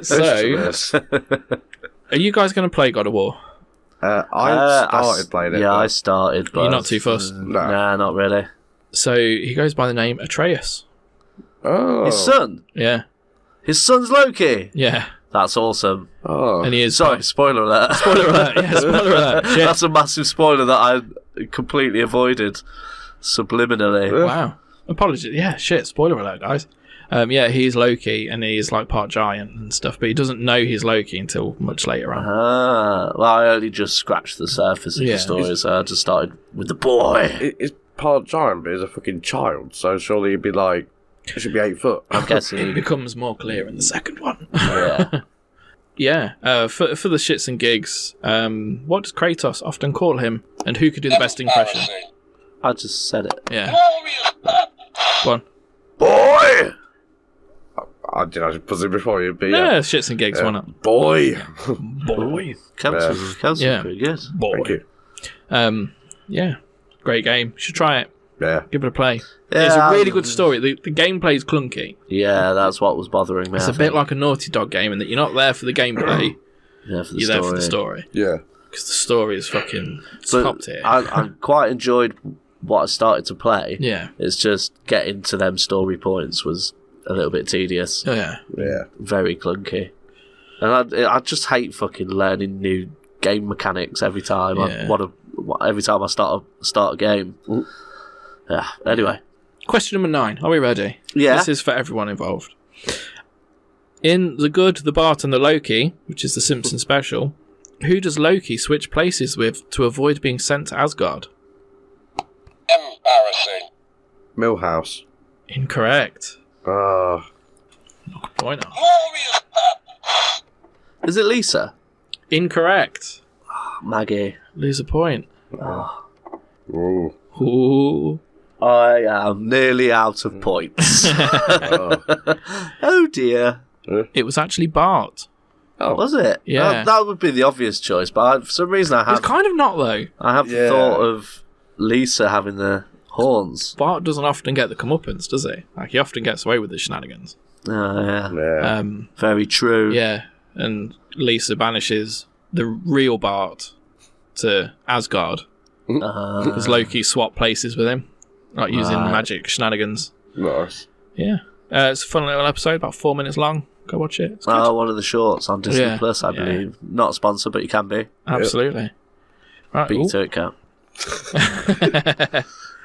So, Mischievous. are you guys going to play God of War? I started playing it. Yeah, I but started, but... You're not too fussed. No. Nah, not really. So, he goes by the name Atreus. Oh. His son? Yeah. His son's Loki? Yeah. That's awesome. Oh. And he is. Sorry, spoiler alert. Spoiler alert. Yeah, spoiler alert. Shit. That's a massive spoiler that I completely avoided subliminally. Wow. Apologies. Yeah, shit. Spoiler alert, guys. Yeah, he's Loki, and he's like part giant and stuff, but he doesn't know he's Loki until much later on. Well, I only just scratched the surface of the story, so I just started with the boy. He's part giant, but he's a fucking child, so surely he'd be like, he should be 8 foot. I'm It guessing. becomes more clear in the second one. Yeah. Yeah, for the shits and gigs, what does Kratos often call him, and who could do the best impression? Embarrassing. I just said it. Yeah, Glorious go on. Boy! I did actually put it before you, but Yeah, shits and gigs, why not? Boy! Boy. Counts Yeah. pretty good. Boy. Thank you. Yeah, great game. You should try it. Yeah. Give it a play. Yeah, It's a really good story. The gameplay is clunky. Yeah, that's what was bothering me. It's I a bit think. like a Naughty Dog game in that you're not there for the gameplay, Yeah, for the you're story. there for the story. Yeah. Because the story is fucking But top tier. I quite enjoyed what I started to play. Yeah. It's just getting to them story points was a little bit tedious. Oh, yeah. Yeah. Very clunky. And I just hate fucking learning new game mechanics every time. Yeah. Every time I start a game. Ooh. Yeah. Anyway. Question number 9. Are we ready? Yeah. This is for everyone involved. In The Good, the Bart, and the Loki, which is the Simpsons special, who does Loki switch places with to avoid being sent to Asgard? embarrassing. Millhouse. Incorrect. Point out. Glorious Is it Lisa? Incorrect. Maggie. Lose a point. Ooh. Ooh. I am nearly out of points. Oh dear. It was actually Bart. Was it? Yeah. That would be the obvious choice, but for some reason It's kind of not, though. I have the Yeah. thought of Lisa having the horns. Bart doesn't often get the comeuppance, does he? Like, he often gets away with his shenanigans. Oh, yeah. Yeah. Very true. Yeah, and Lisa banishes the real Bart to Asgard because Loki swapped places with him, like using Right. magic shenanigans. Nice. Yeah, it's a fun little episode, about 4 minutes long. Go watch it. It's good. One of the shorts on Disney Yeah. Plus, I Yeah. believe. Not sponsored, but you can be. Absolutely. Right. Beat ooh. to it, Cat.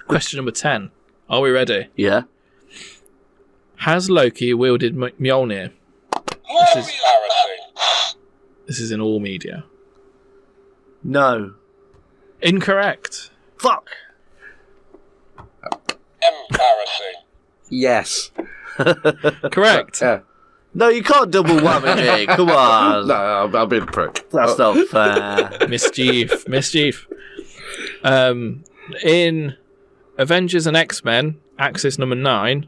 Question number 10. Are we ready? Yeah. Has Loki wielded Mjolnir? Embarrassing. This is in all media. No. Incorrect. Fuck. Embarrassing. Yes. Correct. Yeah. No, you can't double whammy me. Come on. No, I'll be a prick. That's not fair. Mischief. In Avengers and X-Men, Axis number 9,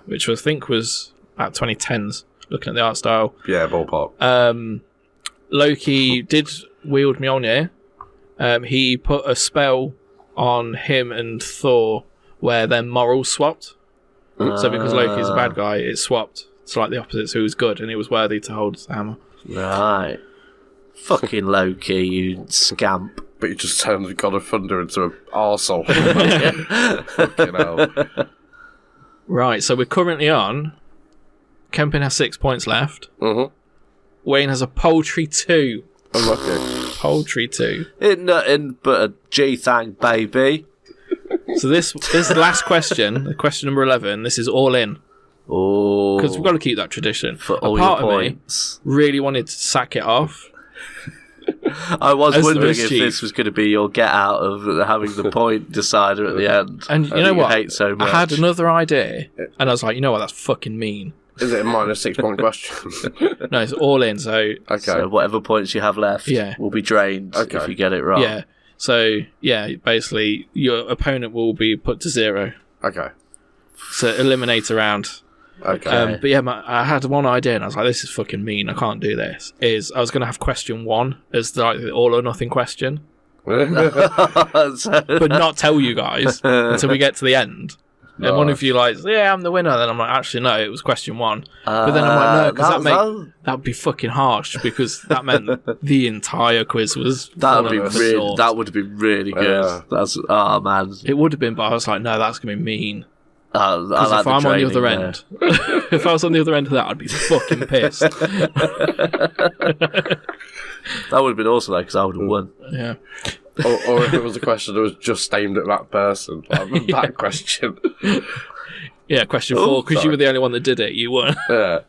which I think was about 2010s, looking at the art style, Yeah, ballpark. Loki did wield Mjolnir. He put a spell on him and Thor where their morals swapped. So because Loki's a bad guy, it swapped to like the opposite, so he was good and he was worthy to hold the hammer. Right. Fucking Loki, you scamp. But you just turned the God of Thunder into an arsehole. Fucking hell. Right, so we're currently on. Kempin has 6 points left. Mm-hmm. Wayne has a paltry 2. Unlucky. Paltry 2. Ain't nothing but a G-thang, baby. So this last question, question number 11, this is all in. Oh. Because we've got to keep that tradition. For A all part your of me points. really wanted to sack it off. I was As the wondering if mischief. this was going to be your get out of having the point decider at the end. And you that know what? hate so much. I had another idea, and I was like, you know what, that's fucking mean. Is it a minus 6 point question? No, it's all in, so Okay. So whatever points you have left Yeah. will be drained Okay. if you get it wrong. yeah. So, yeah, basically, your opponent will be put to 0. Okay. So Uh, eliminate a round. Okay. But yeah, I had one idea, and I was like, this is fucking mean, I can't do this. I was going to have question 1 as like the all or nothing question, So- but not tell you guys until we get to the end. And one of you like, yeah, I'm the winner. Then I'm like, actually, no, it was question 1. But then I'm like, no, because that would be fucking harsh, because that meant the entire quiz was that would falling be on the really. sword. That would be really good. Yeah. That's man. It would have been, but I was like, no, that's going to be mean. Because like if I'm on the other draining, end, if I was on the other end of that, I'd be fucking pissed. That would have been awesome, though, because I would have won. Yeah. Or if it was a question that was just aimed at that person. That question. Yeah, question 4, because you sorry. were the only one that did it, you won. Yeah.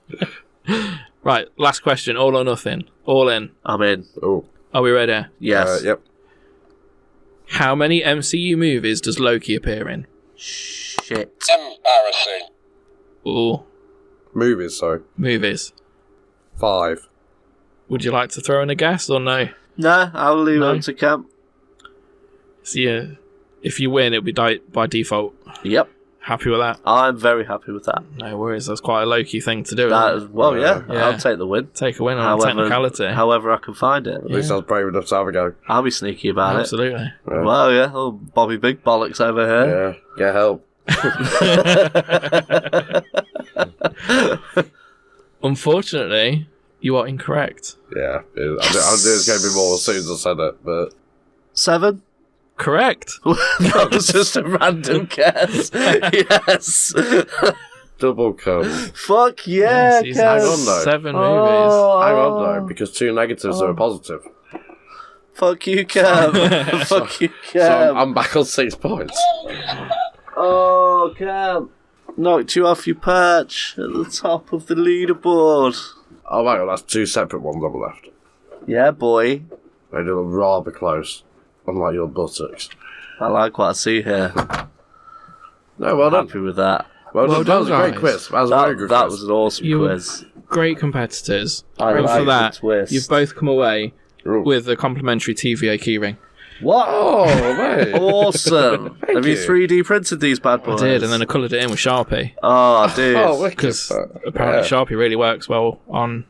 Right, last question, all or nothing. All in. I'm in. Oh. Are we ready? Yes. Yep. How many MCU movies does Loki appear in? Shit. Embarrassing. Ooh, Movies, sorry. movies. 5. Would you like to throw in a guess or no? No, I'll leave No. it to camp. So yeah, if you win, it'll be by default. Yep. Happy with that? I'm very happy with that. No worries, that's quite a Loki thing to do. That isn't is, well, yeah, Yeah. I'll take the win. it? Take a win on a technicality. However I can find it. At least I was brave enough to have a go. I'll be sneaky about Absolutely. it. Well, yeah, oh, Bobby Big Bollocks over here. Yeah. Get help. Unfortunately, you are incorrect. Yeah. I knew it was going to be more as soon as I said it, but... 7? Correct. That was just a random guess. Yes. Double cum. Fuck yeah, He's Kev. Hang on, though. 7 movies. Oh, Hang on, though, because 2 negatives are a positive. Fuck you, Kev. Fuck you, So Kev. I'm back on 6 points. Oh, Kev. Knocked you off your perch at the top of the leaderboard. Oh, my God, that's 2 separate ones on the left. Yeah, boy. They do look rather close, unlike your buttocks. I like what I see here. No, well done. Happy with that. Well done. That was a done, great guys. quiz. That was a very good That quiz. was an awesome You were quiz. great competitors. I And like for that, the twist. you've both come away Ooh. with a complimentary TVA keyring. What? Oh, mate. Awesome. Have you you. 3D printed these bad boys? I did, and then I coloured it in with Sharpie. Oh, dude. Oh, wicked. Because apparently Yeah. Sharpie really works well on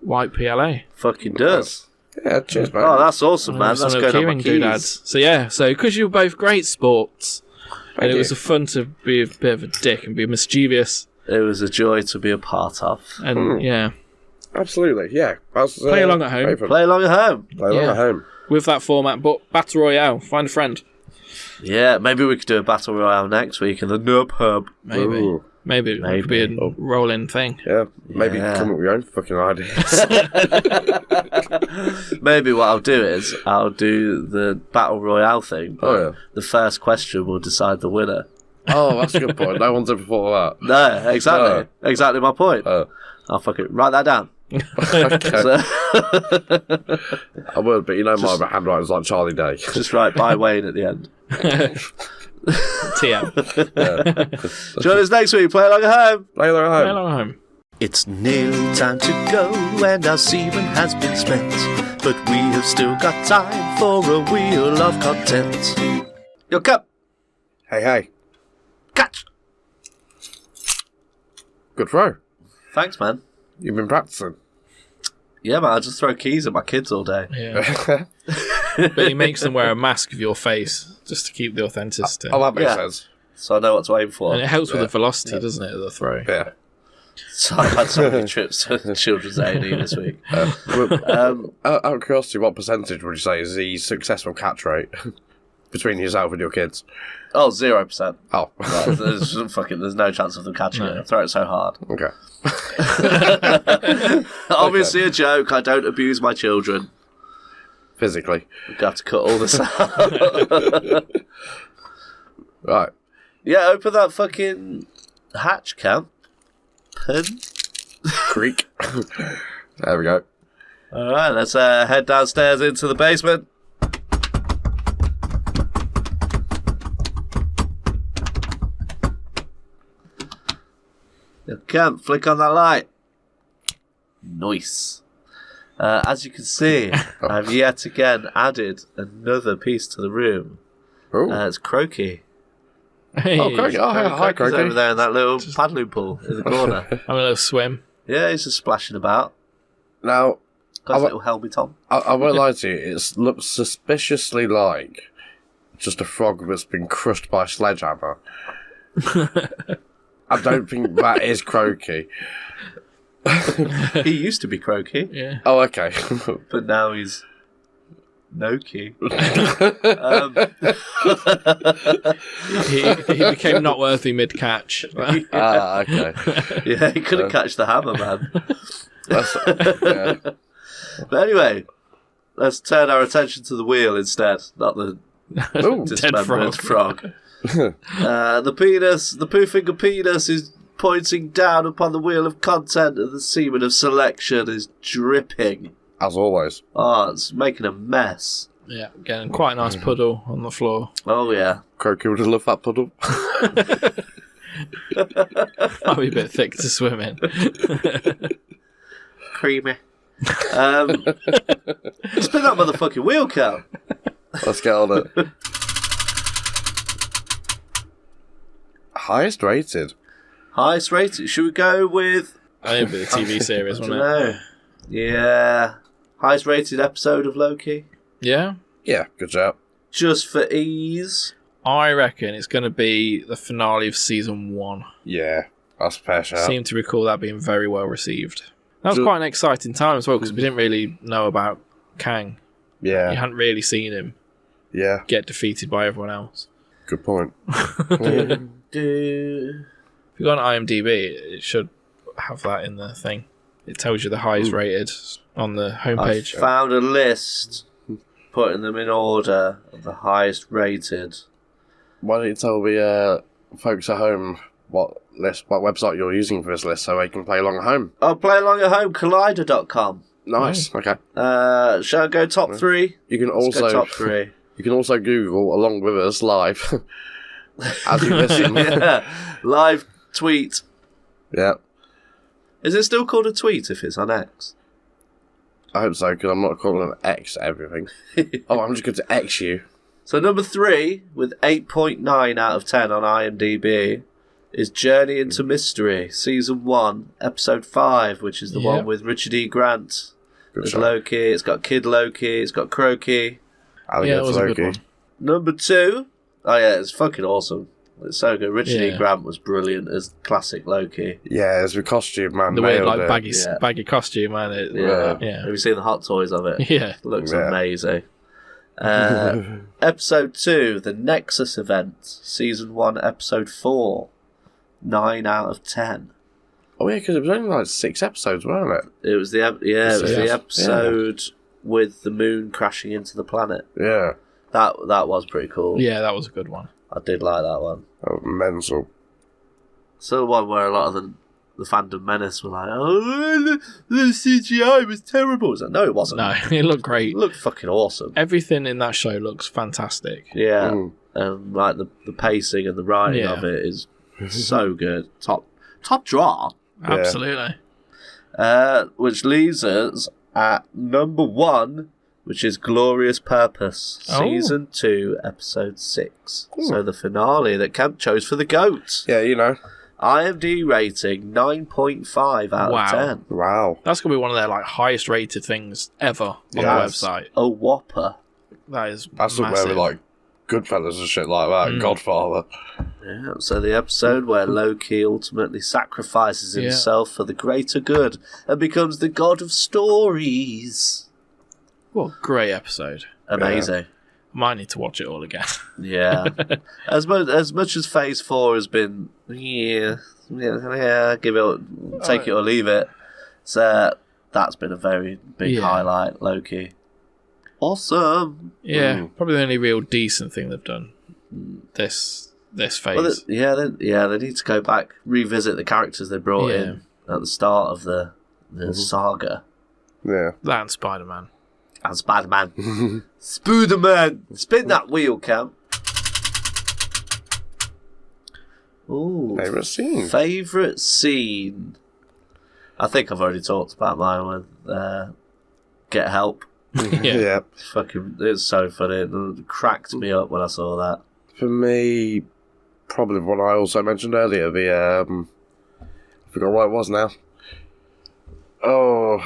white PLA. Fucking does. Yeah, cheers, mate. Oh, that's awesome, man. Some That's of good on my keyring keys. doodads. So yeah, because you were both great sports, and it you. was fun to be a bit of a dick and be mischievous, It was a joy to be a part of. and yeah, Absolutely, yeah. That's, Play along at home. very fun. Play along at home. Play along Yeah. at home. with that format. But Battle Royale, find a friend. Yeah, maybe we could do a battle royale next week in the Nub Hub. Maybe. Ooh. Maybe it could be a rolling thing. Yeah, maybe Yeah. come up with your own fucking ideas. Maybe what I'll do is I'll do the battle royale thing. But Oh, yeah. the first question will decide the winner. Oh, that's a good point. No one's ever thought of No, exactly. Exactly my point. that. I'll fucking write that down. Okay. So, I would, but you know my handwriting's like Charlie Day. just write by Wayne at the end. TM. Join us next week. Play along at home. Play along at home. Hello home. It's nearly time to go and our semen has been spent, but we have still got time for a wheel of content. Your cup. Hey. Catch. Good throw. Thanks, man. You've been practicing. Yeah, man, I just throw keys at my kids all day. Yeah. But he makes them wear a mask of your face just to keep the authenticity. Oh, that makes Yeah. sense. So I know what to aim for. And it helps with the velocity, doesn't it, of the throw? Yeah. So I've had so many trips to the children's A&E this week. Out of curiosity, what percentage would you say is the successful catch rate between yourself and your kids? Oh, 0%. Oh, Like, there's no chance of them catching it. I throw it so hard. okay. Obviously a joke. I don't abuse my children. Physically. We've got to cut all this out. Right. Yeah, open that fucking hatch, Cam. Pen. Creek. There we go. Alright, let's head downstairs into the basement. Cam, flick on that light. Nice. As you can see, I've yet again added another piece to the room. Ooh. It's Croaky. Hey, Oh, Croaky. Oh, hi, Croaky's over Croaky. there in that little paddling pool in the corner. Have a little swim. Yeah, he's just splashing about. Now, Got his little helmet on. I won't lie to you, it looks suspiciously like just a frog that's been crushed by a sledgehammer. I don't think that is Croaky. He used to be Croaky, Yeah. Oh, okay. but now he's Loki. He became not worthy mid-catch. Okay. Yeah, he couldn't catch the hammer, man. Yeah. But anyway, let's turn our attention to the wheel instead, not the dismembered frog. The poo-finger penis is pointing down upon the wheel of content, and the semen of selection is dripping. As always. Oh, it's making a mess. Yeah, getting quite a nice puddle on the floor. Oh, yeah. Croaky would have loved that puddle. Might be a bit thick to swim in. Creamy. Spin that motherfucking wheel, Cal. Let's get on it. Highest rated. Highest rated. Should we go with... I think it'd be the TV series, I wouldn't don't it? know. Yeah. Highest rated episode of Loki. Yeah? Yeah, good job. Just for ease. I reckon it's going to be the finale of season 1. Yeah, that's a fair shout. Seem to recall that being very well received. That was Ju- quite an exciting time as well, because we didn't really know about Kang. You Yeah, hadn't really seen him yeah, get defeated by everyone else. good point. If you go on IMDb, it should have that in the thing. It tells you the highest rated on the I homepage. found a list, putting them in order of the highest rated. Why don't you tell the folks at home what website you're using for this list so they can play along at home? I'll play along at home, collider.com. Nice, okay. Shall I go top 3? You can Let's go also top 3. you can also Google along with us live as you listen. Yeah. Live tweet. Yeah, Is it still called a tweet if it's on X? I hope so, because I'm not calling an X everything. Oh, I'm just going to X you. So number 3, with 8.9 out of 10 on IMDb, is Journey into Mystery, Season 1, Episode 5, which is the one with Richard E. Grant Good as shout. Loki. It's got Kid Loki, it's got Croaky. Yeah, it was a good one. Number 2, oh yeah, it's fucking awesome. It's so good. Richard E. Yeah. Grant was brilliant as classic Loki. Yeah, it's the costume, man. The weird, nailed like, it. baggy costume, man. Yeah. Yeah. Have you seen the hot toys of it? Yeah. It looks Yeah. amazing. Episode 2, The Nexus Event, Season 1, Episode 4, 9 out of 10. Oh yeah, because it was only like 6 episodes, wasn't it? It was the Yeah. episode with the moon crashing into the planet. Yeah. That was pretty cool. Yeah, that was a good one. I did like that one. Oh, mental. So the one where a lot of the fandom menace were like, "Oh, the CGI was terrible." It's like, no, it wasn't. No, it looked It great. looked fucking awesome. Everything in that show looks fantastic. Yeah, Mm. like the pacing and the writing Yeah. of it is so good. Top draw. Absolutely. Which leaves us at number 1, which is Glorious Purpose, Oh. Season 2, Episode 6. So the finale that Camp chose for the GOAT. Yeah, you know. IMDb rating 9.5 out Wow. of 10. Wow. That's going to be one of their like highest rated things ever on the Yes. website. A whopper. That is That's up there massive. with like Goodfellas and shit like that. Godfather. Yeah, so the episode where Loki ultimately sacrifices Yeah. himself for the greater good and becomes the god of stories. What a great episode. Amazing. Might need to watch it all again. Yeah. as much as Phase 4 has been, give it, take it or leave it. So that's been a very big Yeah. highlight. Loki, awesome. Yeah, probably the only real decent thing they've done this phase. Well, they need to go back, revisit the characters they brought in at the start of the saga. Yeah. That and Spider-Man. And Spider-Man. Spider-Man. Spin that wheel, Cam. Ooh. Favourite scene? Favourite scene. I think I've already talked about mine with Get Help. Yeah. It's so funny. It cracked me up when I saw that. For me, probably what I also mentioned earlier, I forgot what it was now. Oh,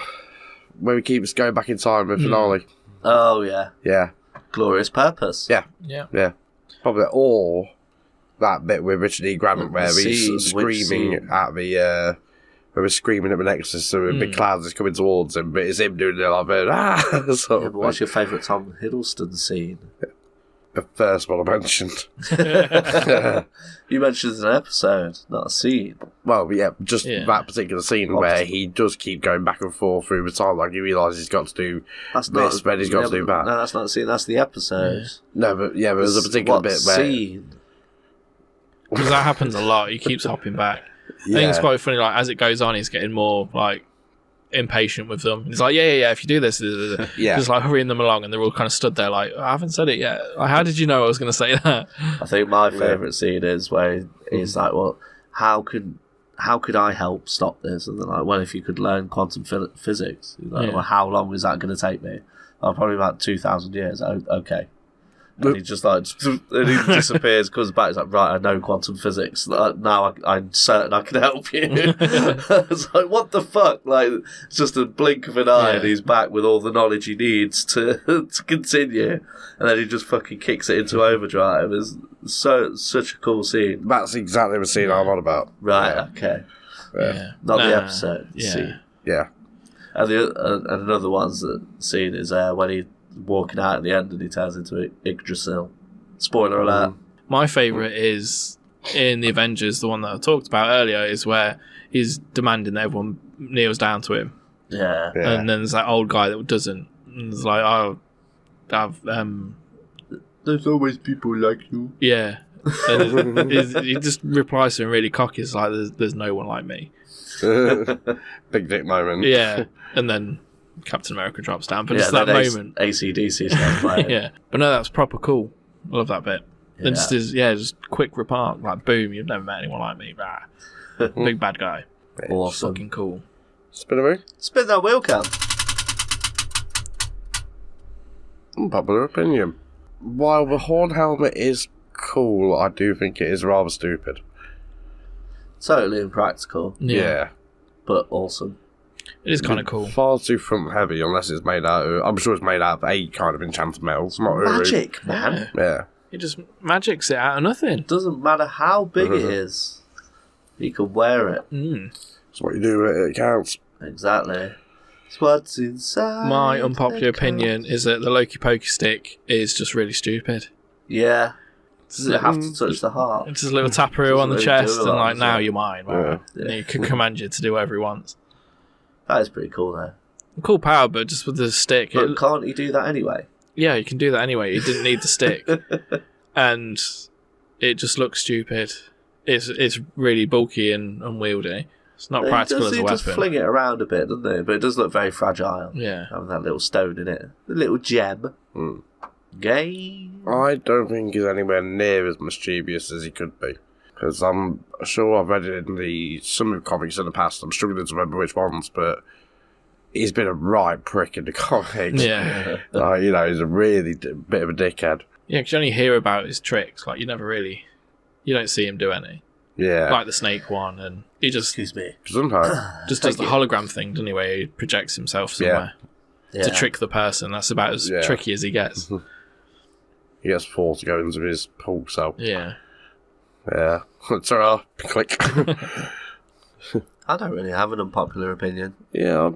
where we keep us going back in time, the finale. Oh, yeah. Yeah. Glorious Purpose. Yeah. Yeah. Probably, or that bit with Richard E. Grant where Scene, he's which screaming scene? at the where he's screaming at an exorcism and big clouds is coming towards him, but it's him doing it like that. Yeah, but what's your favourite Tom Hiddleston scene? The first one I mentioned. You mentioned an episode, not a scene. Well, yeah, just that particular scene where he does keep going back and forth through the time, like he realises he's got to do this, but he's got to do that. No, that's not the scene, that's the episode. Yeah. No, but there's a particular bit where... scene? Because that happens a lot. He keeps hopping back. Yeah. I think it's quite funny, like, as it goes on, he's getting more, like, impatient with them. He's like, yeah, if you do this, just like hurrying them along, and they're all kind of stood there like, I haven't said it yet. Like, how did you know I was going to say that? I think my favourite scene is where he's like, well, how could I help stop this? And they're like, well, if you could learn quantum physics. He's like, well, how long is that going to take me? Oh, probably about 2,000 years. Oh, okay. And he just like, and he disappears, comes back, he's like, right, I know quantum physics. Now I'm certain I can help you. It's like, what the fuck? Like, it's just a blink of an eye and he's back with all the knowledge he needs to continue. And then he just fucking kicks it into overdrive. It's such a cool scene. That's exactly the scene I'm on about. Right, okay. Yeah. Not the episode, Yeah. scene. Yeah. And another one's scene is when he's walking out at the end and he turns into Yggdrasil. Spoiler alert. My favourite is in the Avengers, the one that I talked about earlier, is where he's demanding that everyone kneels down to him. Yeah. And then there's that old guy that doesn't. And it's like, oh, there's always people like you. Yeah. And he just replies to him really cocky. It's like, there's no one like me. Big dick moment. Yeah. And then Captain America drops down. But it's that moment. AC/DC stuff playing. Yeah. But no, that's proper cool. I love that bit. Yeah. And just quick remark. Like, boom, you've never met anyone like me. Rah. Big bad guy. Awesome. Fucking cool. Spinneroo? Spin that wheel, Cam. Unpopular opinion. While the horn helmet is cool, I do think it is rather stupid. Totally impractical, Yeah. but awesome. It is kind of cool. Far too front heavy, unless it's made out of... I'm sure it's made out of a kind of enchanted metal. It's not Magic, man. Yeah. He just magics it out of nothing. Doesn't matter how big it is. You can wear it. It's what you do with it, it counts. Exactly. It's what's inside. My unpopular opinion is that the Loki-Poki stick is just really stupid. Yeah. Does it have to touch the heart? It's just a little taparoo on the really chest do a and lot, like, does now it? you're mine. Man. Yeah. And he can command you to do whatever he wants. That is pretty cool, though. Cool power, but just with the stick. But can't you do that anyway? Yeah, you can do that anyway. You didn't need the stick. And it just looks stupid. It's really bulky and unwieldy. It's not practical as a He weapon. does fling it around a bit, doesn't it? But it does look very fragile. Yeah. Having that little stone in it. The little gem. Gay. I don't think he's anywhere near as mischievous as he could be. Because I'm sure I've read it in some of the comics in the past. I'm struggling to remember which ones, but he's been a right prick in the comics. Yeah. He's a really bit of a dickhead. Yeah, because you only hear about his tricks. Like, you don't see him do any. Yeah. Like the snake one, and he just Excuse me. Sometimes. just does the hologram thing, doesn't he, where he projects himself somewhere to trick the person. That's about as tricky as he gets. He gets 4 to go into his pool, so... Yeah. Yeah. Ta-ra. Click. I don't really have an unpopular opinion. Yeah, I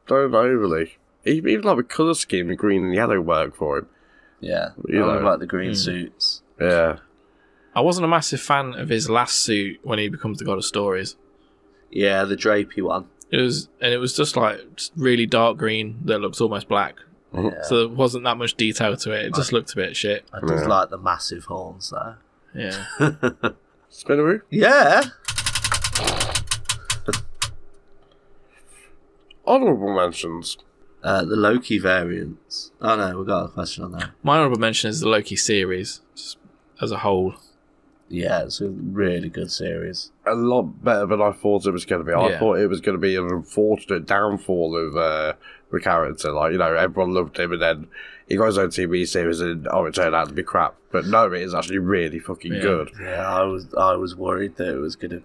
don't overly. Even like the colour scheme, the green and yellow work for him. Yeah. You I know. like the green suits. Yeah. I wasn't a massive fan of his last suit when he becomes the God of Stories. Yeah, the drapey one. It was just like just really dark green that looks almost black. Yeah. So there wasn't that much detail to it. It just looked a bit shit. I just like the massive horns, though. Yeah. Spinneroo? Yeah. Honourable mentions. The Loki variants. Oh no, we've got a question on that. My honourable mention is the Loki series, just as a whole. Yeah, it's a really good series. A lot better than I thought it was going to be. I thought it was going to be an unfortunate downfall of the character. Like, everyone loved him, and then he got his own TV series, and it turned out to be crap. But no, it is actually really fucking good. Yeah, I was worried that it was going to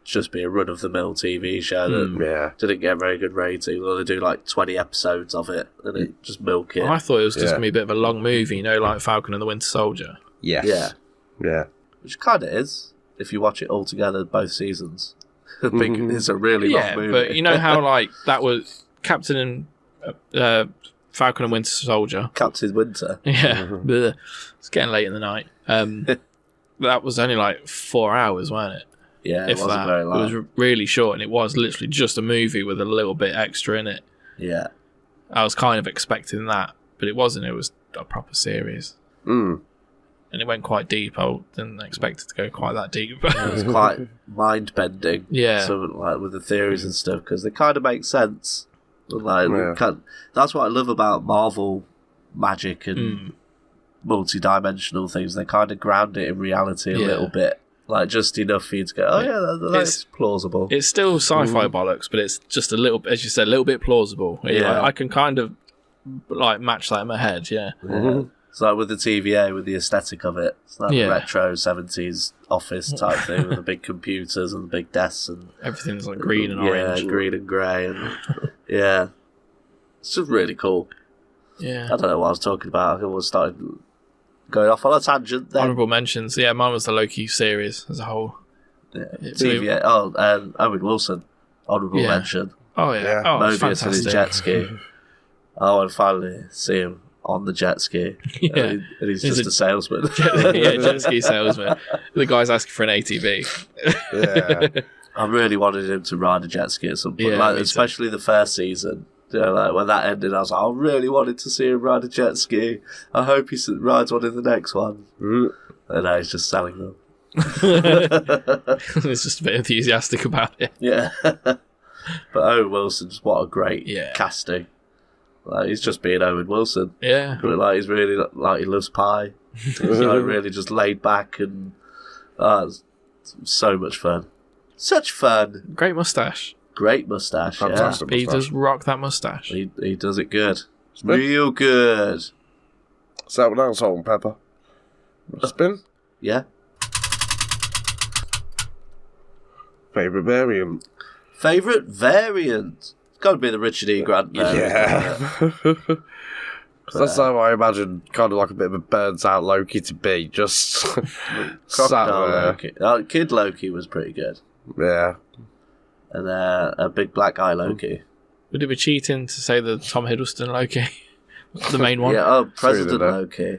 just be a run-of-the-mill TV show that didn't get very good ratings, or they do like 20 episodes of it, and it just milk it. I thought it was just going to be a bit of a long movie, like Falcon and the Winter Soldier. Yes. Yeah. Yeah. Which kind of is, if you watch it all together, both seasons. It's a really long movie. but you know how like that was Captain and Falcon and Winter Soldier. Captain Winter. Yeah, bleh. It's getting late in the night. That was only like 4 hours, wasn't it? Yeah, it wasn't very long. It was really short, and it was literally just a movie with a little bit extra in it. Yeah. I was kind of expecting that, but it wasn't. It was a proper series. Mm. And it went quite deep. I didn't expect it to go quite that deep. It was quite mind-bending. Yeah. So, like, with the theories and stuff, because they kind of make sense. Like, that's what I love about Marvel magic and multi-dimensional things. They kind of ground it in reality a little bit. Like, just enough for you to go, that's plausible. It's still sci-fi bollocks, but it's just a little, as you said, a little bit plausible. Yeah. Like, I can kind of like match that in my head, yeah. It's like with the TVA, with the aesthetic of it. It's like a retro 70s office type thing with the big computers and the big desks. And everything's like green and orange. Yeah, green and grey. And yeah. It's just really cool. Yeah. I don't know what I was talking about. I was started going off on a tangent then. Honourable mentions. Yeah, mine was the Loki series as a whole. Yeah. TVA. Owen Wilson. Honourable mention. Oh, yeah. Oh, Mobius and his jet ski. I want to finally see him on the jet ski. Yeah. And he's just a salesman. Jet ski salesman. The guy's asking for an ATV. Yeah. I really wanted him to ride a jet ski at some point, especially the first season. You know, like when that ended, I was like, I really wanted to see him ride a jet ski. I hope he rides one in the next one. And now he's just selling them. He's just a bit enthusiastic about it. Yeah. But Owen Wilson's, what a great casting. Like, he's just being Owen Wilson. Yeah. But like, he's really, like, he loves pie. He's like, really just laid back and it's so much fun. Such fun. Great moustache. Great moustache, Fantastic He does rock that moustache. He does it good. Real good. So now salt and pepper. Spin? Yeah. Favourite variant? Favourite variant? It's got to be the Richard E. Grant variant. Yeah. That's how I imagine kind of like a bit of a burns out Loki to be. Just Crocodile Loki. Kid Loki was pretty good. Yeah. And a big black guy Loki. Would it be cheating to say the Tom Hiddleston Loki? The main one? Yeah, President Loki.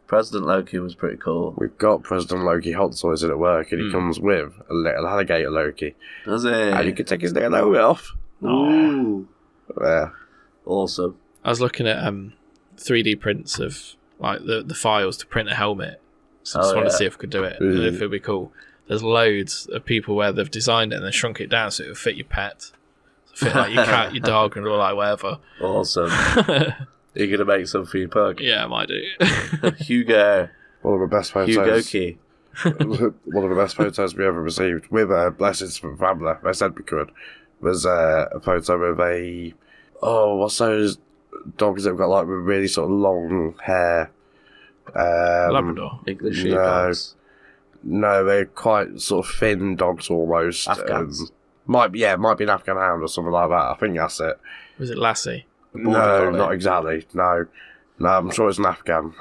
President Loki was pretty cool. We've got President Loki hot sauce at work, and he comes with a little alligator Loki. Does he? And you can take his little helmet off. Ooh. Yeah. Awesome. I was looking at 3D prints of like the files to print a helmet. So I just wanted to see if I could do it, and if it would be cool. There's loads of people where they've designed it and they shrunk it down so it would fit your pet. So fit like your cat, your dog, and all like whatever. Awesome. You're going to make some for your pug? Yeah, I might do. Hugo. One of the best photos. Hugo-ki. One of the best photos we ever received with blessings from family. I said we could. Was a photo of what's those dogs that have got like really sort of long hair? Labrador. English sheepdogs. No, they're quite sort of thin dogs almost. Afghans. Might be an Afghan hound or something like that. I think that's it. Was it Lassie? No, not exactly. No, I'm sure it's an Afghan.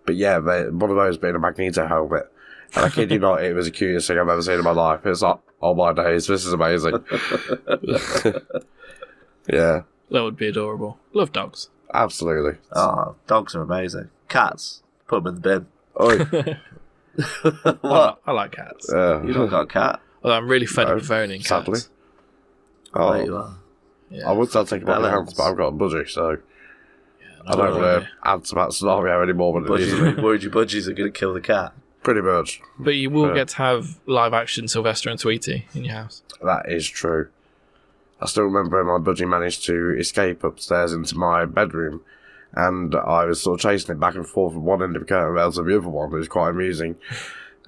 But yeah, one of those being a Magneto helmet. And I kid you not, it was the cutest thing I've ever seen in my life. It's like, oh my days, this is amazing. Yeah. That would be adorable. Love dogs. Absolutely. Oh, dogs are amazing. Cats, put them in the bin. Oi. What? I like cats. You don't got a cat? Although I'm really fed up of owning cats. Sadly. There you are. Yeah. I would start taking my hands, but I've got a budgie, so I don't want to add to that scenario anymore. But Worried your budgies are going to kill the cat. Pretty much. But you will get to have live action Sylvester and Tweety in your house. That is true. I still remember my budgie managed to escape upstairs into my bedroom, and I was sort of chasing it back and forth from one end of the curtain rail to the other one. It was quite amusing.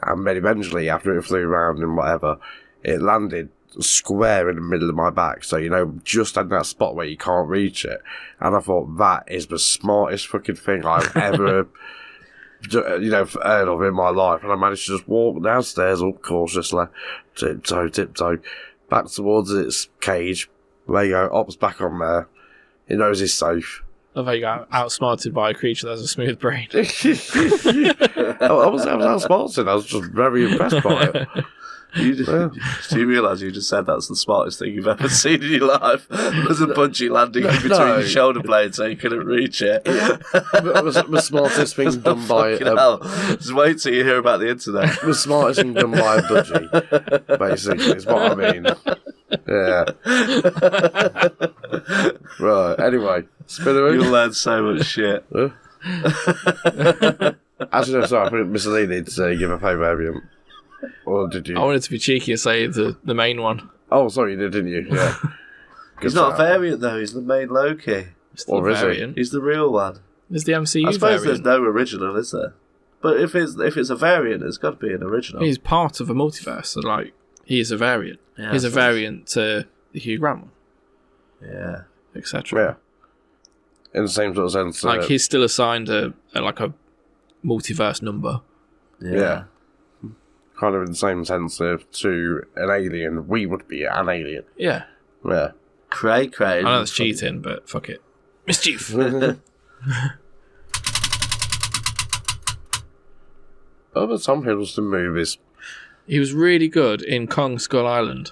And then eventually, after it flew around and whatever, it landed square in the middle of my back. So, just in that spot where you can't reach it. And I thought, that is the smartest fucking thing I've ever, heard of in my life. And I managed to just walk downstairs all cautiously, tiptoe, back towards its cage. There you go, Op's back on there. He knows he's safe. I love how you got outsmarted by a creature that has a smooth brain. I was outsmarted. I was just very impressed by it. Do you realise you just said that's the smartest thing you've ever seen in your life? There's a bungee landing in between your shoulder blades so you couldn't reach it. The smartest thing done by Just wait till you hear about the internet. the smartest thing done by a budgie, basically, is what I mean. Yeah. Right, anyway. Spinner. You'll learn so much shit. Actually, no, sorry, I think Mr. Lee needs to give a favourite variant. Or did you? I wanted to be cheeky and say the main one. Oh, sorry, you did, didn't you? Yeah. He's not a variant, though. He's the main Loki. Still Or is he? variant. He's the real one. There's the MCU I suppose variant. there's no original, is there? But if it's a variant, it's got to be an original. He's part of a multiverse, so like he is a variant. Yeah, He's I a suppose. variant to the Hugh Grant one, Yeah. etc. Yeah. In the same sort of sense. Like he's still assigned a multiverse number. Yeah. Kind of in the same sense to an alien, we would be an alien. Yeah. Yeah. Cray. I know that's cheating, but fuck it. Mischief. Other Tom Hiddleston movies. He was really good in Kong Skull Island.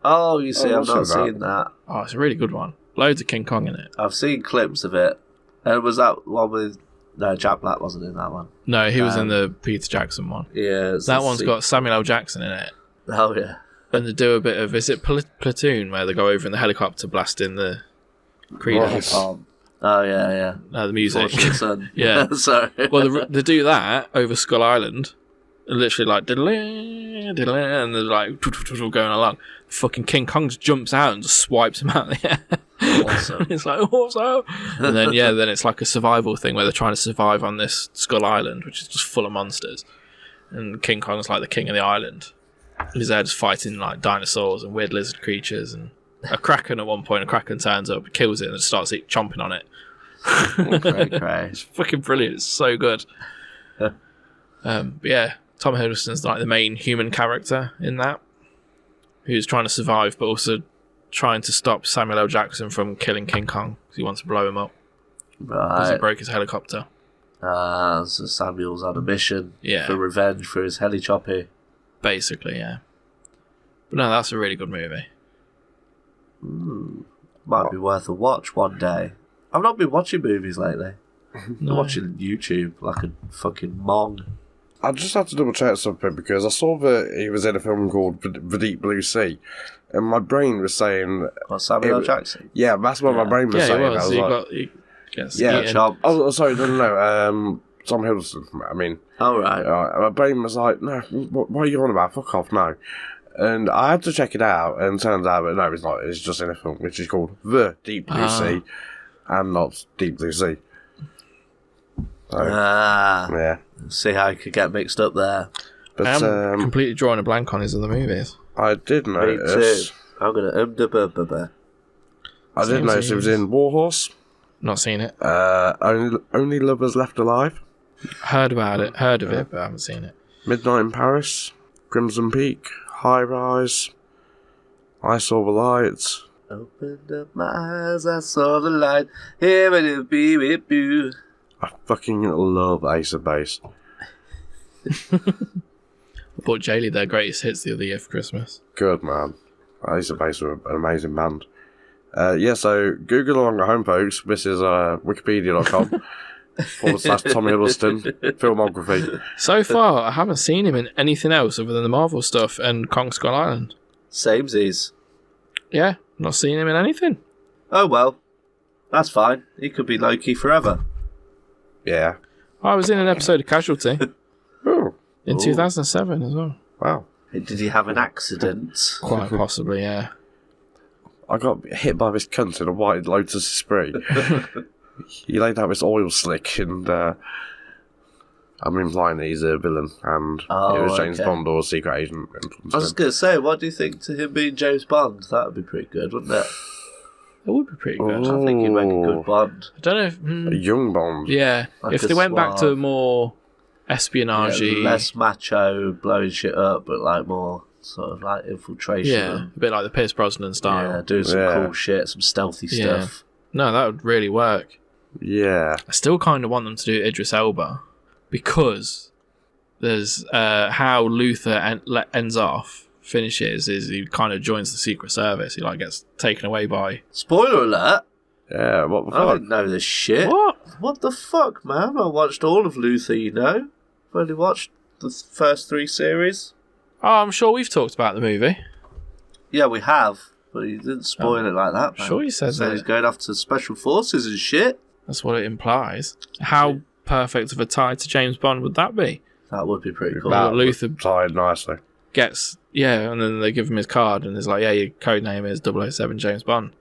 Oh, you see, Oh, I've not what's that? seen that. Oh, it's a really good one. Loads of King Kong in it. I've seen clips of it. And was that one with... No, Jack Black wasn't in that one. No, he was in the Peter Jackson one. Yeah. it's That the one's got Samuel L. Jackson in it. Oh, yeah. And they do a bit of... Is it Platoon, where they go over in the helicopter blasting the Credo? Right. Oh, yeah. No, the music. Fortunate Son. Yeah. Sorry. Well, they do that over Skull Island. And literally like... And they're like... Going along. Fucking King Kong just jumps out and just swipes him out of the air. Awesome. It's like, what's up? And then, then it's like a survival thing where they're trying to survive on this Skull Island, which is just full of monsters. And King Kong's like the king of the island. He's there just fighting like dinosaurs and weird lizard creatures. And a kraken at one point, a kraken turns up, kills it, and starts chomping on it. Cray. It's fucking brilliant. It's so good. But yeah, Tom Hiddleston's like the main human character in that, who's trying to survive, but also trying to stop Samuel L. Jackson from killing King Kong because he wants to blow him up because he Right. broke his helicopter. So Samuel's on a mission Yeah. for revenge for his heli choppy. Basically, yeah. But no, that's a really good movie. Might be worth a watch one day. I've not been watching movies lately. I'm watching YouTube like a fucking mong. I just had to double check something because I saw that he was in a film called The Deep Blue Sea, and my brain was saying, What, Samuel L. It- Jackson? yeah, that's what my brain was Yeah, saying. he I was. was He like, he gets Yeah, eaten. Chomp. oh, sorry, no, Tom Hiddleston. I mean, Oh, right. my brain was like, no, what are you on about? Fuck off, no. And I had to check it out, and it turns out that no, it's not. It's just in a film which is called The Deep Blue Sea, and not Deep Blue Sea. So, yeah. See how I could get mixed up there. But I'm completely drawing a blank on his other movies. I did Me notice. too. I'm going to I did Same notice he was in Warhorse. Not seen it. Only Lovers Left Alive. Heard about it. Heard of it, but I haven't seen it. Midnight in Paris. Crimson Peak. High Rise. I Saw the Lights. Opened up my eyes, I saw the light. Here it be with you. I fucking love Ace of Base. I bought Jaylee their greatest hits the other year for Christmas. Good, man. Ace of Base were an amazing band. So Google along at home, folks. This is wikipedia.com /Tom Hiddleston filmography. So far, I haven't seen him in anything else other than the Marvel stuff and Kong Skull Island. Samesies. Yeah, not seen him in anything. Oh well. That's fine. He could be Loki forever. Yeah. I was in an episode of Casualty Oh, in 2007 as well. wow. Did he have an accident? Quite possibly, yeah. I got hit by this cunt in a white Lotus Esprit. He laid out this oil slick, and I'm implying that he's a villain, and it was James Bond or a secret agent. I was just going to say, what do you think to him being James Bond? That would be pretty good, wouldn't it? It would be pretty good. I think he'd make a good Bond. I don't know if... A young Bond. yeah, Like if a they went back to suave- more espionage Less macho, blowing shit up, but like more sort of like infiltration. yeah, and, a bit like the Pierce Brosnan style. yeah, doing some Yeah. cool shit, some stealthy Yeah. stuff. No, that would really work. Yeah. I still kind of want them to do Idris Elba because there's how Luther ends off finishes is he kind of joins the Secret Service. He like gets taken away by. Spoiler alert. Yeah, what the I fuck? didn't know this shit. What? What the fuck, man? I watched all of Luther, you know. I've only watched the first 3 series. Oh, I'm sure we've talked about the movie. Yeah, we have. But he didn't spoil it like that, man. Sure, he said So that. he's going off to special forces and shit. That's what it implies. How perfect of a tie to James Bond would that be? That would be pretty cool. That Luther would tie nicely. gets, and then they give him his card, and it's like, your code name is 007 James Bond.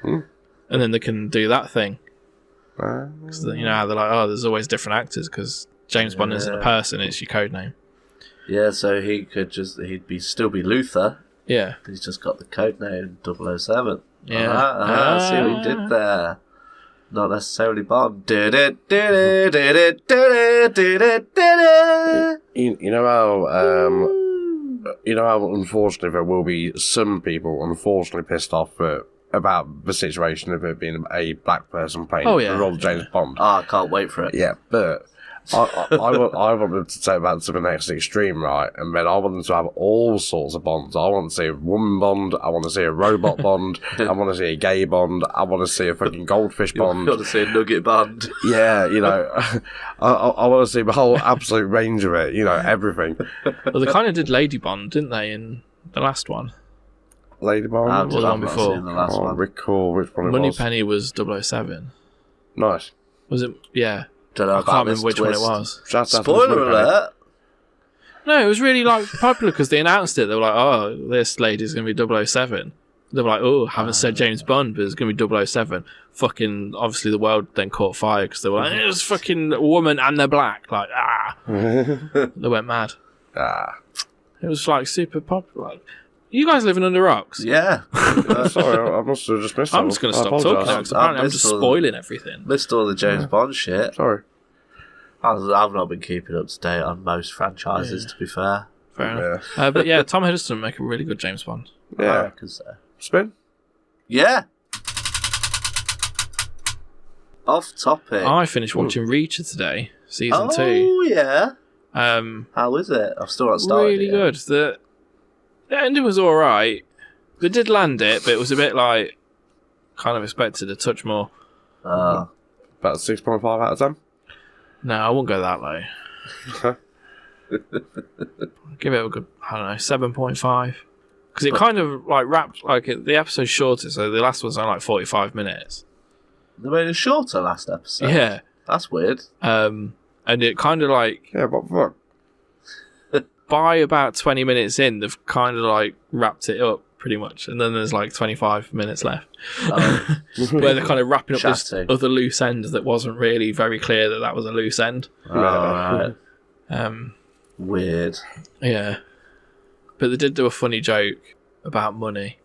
And then they can do that thing. Because, you know how they're like, there's always different actors, because James Bond isn't a person, it's your code name. Yeah, so he'd still be Luther. Yeah. He's just got the code name 007. Yeah. See what he did there. Not necessarily Bond. You know how unfortunately there will be some people unfortunately pissed off about the situation of it being a black person playing the role of James Bond. I can't wait for it. Yeah, but I want them to take that to the next extreme, right? And then I want them to have all sorts of Bonds. I want to see a woman Bond. I want to see a robot Bond. I want to see a gay Bond. I want to see a fucking goldfish Bond. You want to see a nugget Bond. Yeah, I want to see the whole absolute range of it. Everything. Well, they kind of did Lady Bond, didn't they, in the last one? Lady Bond? I've the one not before. seen the last one. Recall which one it was. Moneypenny was 007. Nice. Was it? Yeah. Don't know I about can't this remember which twist. one it was. Spoiler alert. No, it was really popular because they announced it. They were like, this lady's going to be 007. They were like, haven't said James Bond, but it's going to be 007. Fucking, obviously the world then caught fire because they were like, it's fucking a woman and they're black. Like, They went mad. It was like super popular. Like, you guys living under rocks? Yeah. Sorry, I must have just missed I'm just going to stop talking now because apparently I'm just spoiling everything. Missed all the James Bond shit. Sorry. I've not been keeping up to date on most franchises, to be fair. Fair enough. But yeah, Tom Hiddleston make a really good James Bond. I Yeah. reckon so. Spin? Yeah. Off topic. I finished watching Reacher today, season 2. Oh, yeah. Um, How is it? I've still not started really it good. The ending was alright. They did land it, but it was a bit like kind of expected a touch more. Yet. About 6.5 out of 10? No, I won't go that low. Give it a good, 7.5. Because it kind of like wrapped, the episode's shorter, so the last one's only 45 minutes. They made it shorter last episode. Yeah. That's weird. And it kind of Yeah, what the fuck? by about 20 minutes in, they've kind of wrapped it up pretty much. And then there's 25 minutes left. Where they're kind of wrapping up this Chatting. other loose end that wasn't really very clear that was a loose end. Alright. Weird. Yeah. But they did do a funny joke about money.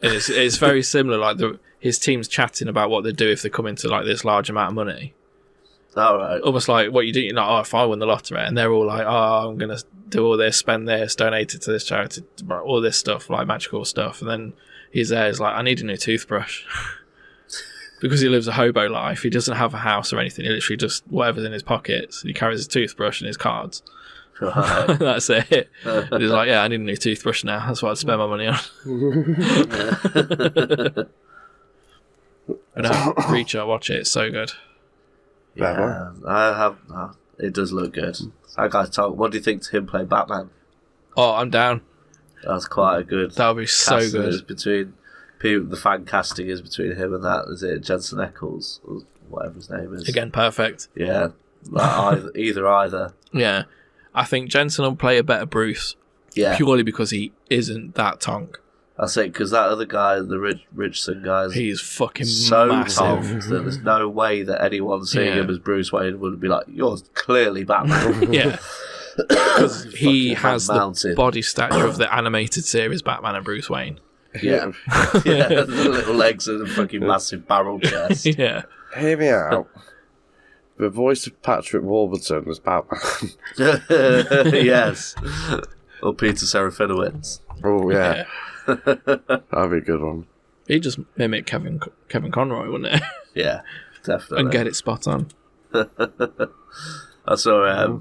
And it's very similar, his team's chatting about what they'd do if they come into this large amount of money. Alright. Almost like what you do, if I win the lottery, and they're all like, I'm going to do all this, spend this, donate it to this charity, all this stuff, magical stuff. And then he's there, he's like, I need a new toothbrush. Because he lives a hobo life, he doesn't have a house or anything, he literally just, whatever's in his pockets, he carries his toothbrush and his cards. Right. That's it. And he's like, I need a new toothbrush now, that's what I'd spend my money on. But Reacher, watch it, it's so good. Yeah, I have. It does look good. I gotta talk. What do you think to him playing Batman? Oh, I'm down. That's quite a good. That would be so casting good. is between people. The fan casting is between him and that. Is it Jensen Ackles or whatever his name is? Again, perfect. Yeah, either. Yeah. I think Jensen will play a better Bruce. Yeah, Purely because he isn't that tonk. I think because that other guy, the Richardson guy, He's fucking so massive. tonk that there's no way that anyone seeing him as Bruce Wayne would be like, "You're clearly Batman." Yeah. Because he has mountain. the body stature of the animated series Batman and Bruce Wayne. Yeah, yeah, the little legs and a fucking massive barrel chest. Yeah. Hear me out. The voice of Patrick Warburton was Batman. Yes, or Peter Serafinowicz. Oh, yeah. That'd be a good one. He'd just mimic Kevin Conroy, wouldn't it? Yeah, definitely. And get it spot on. I saw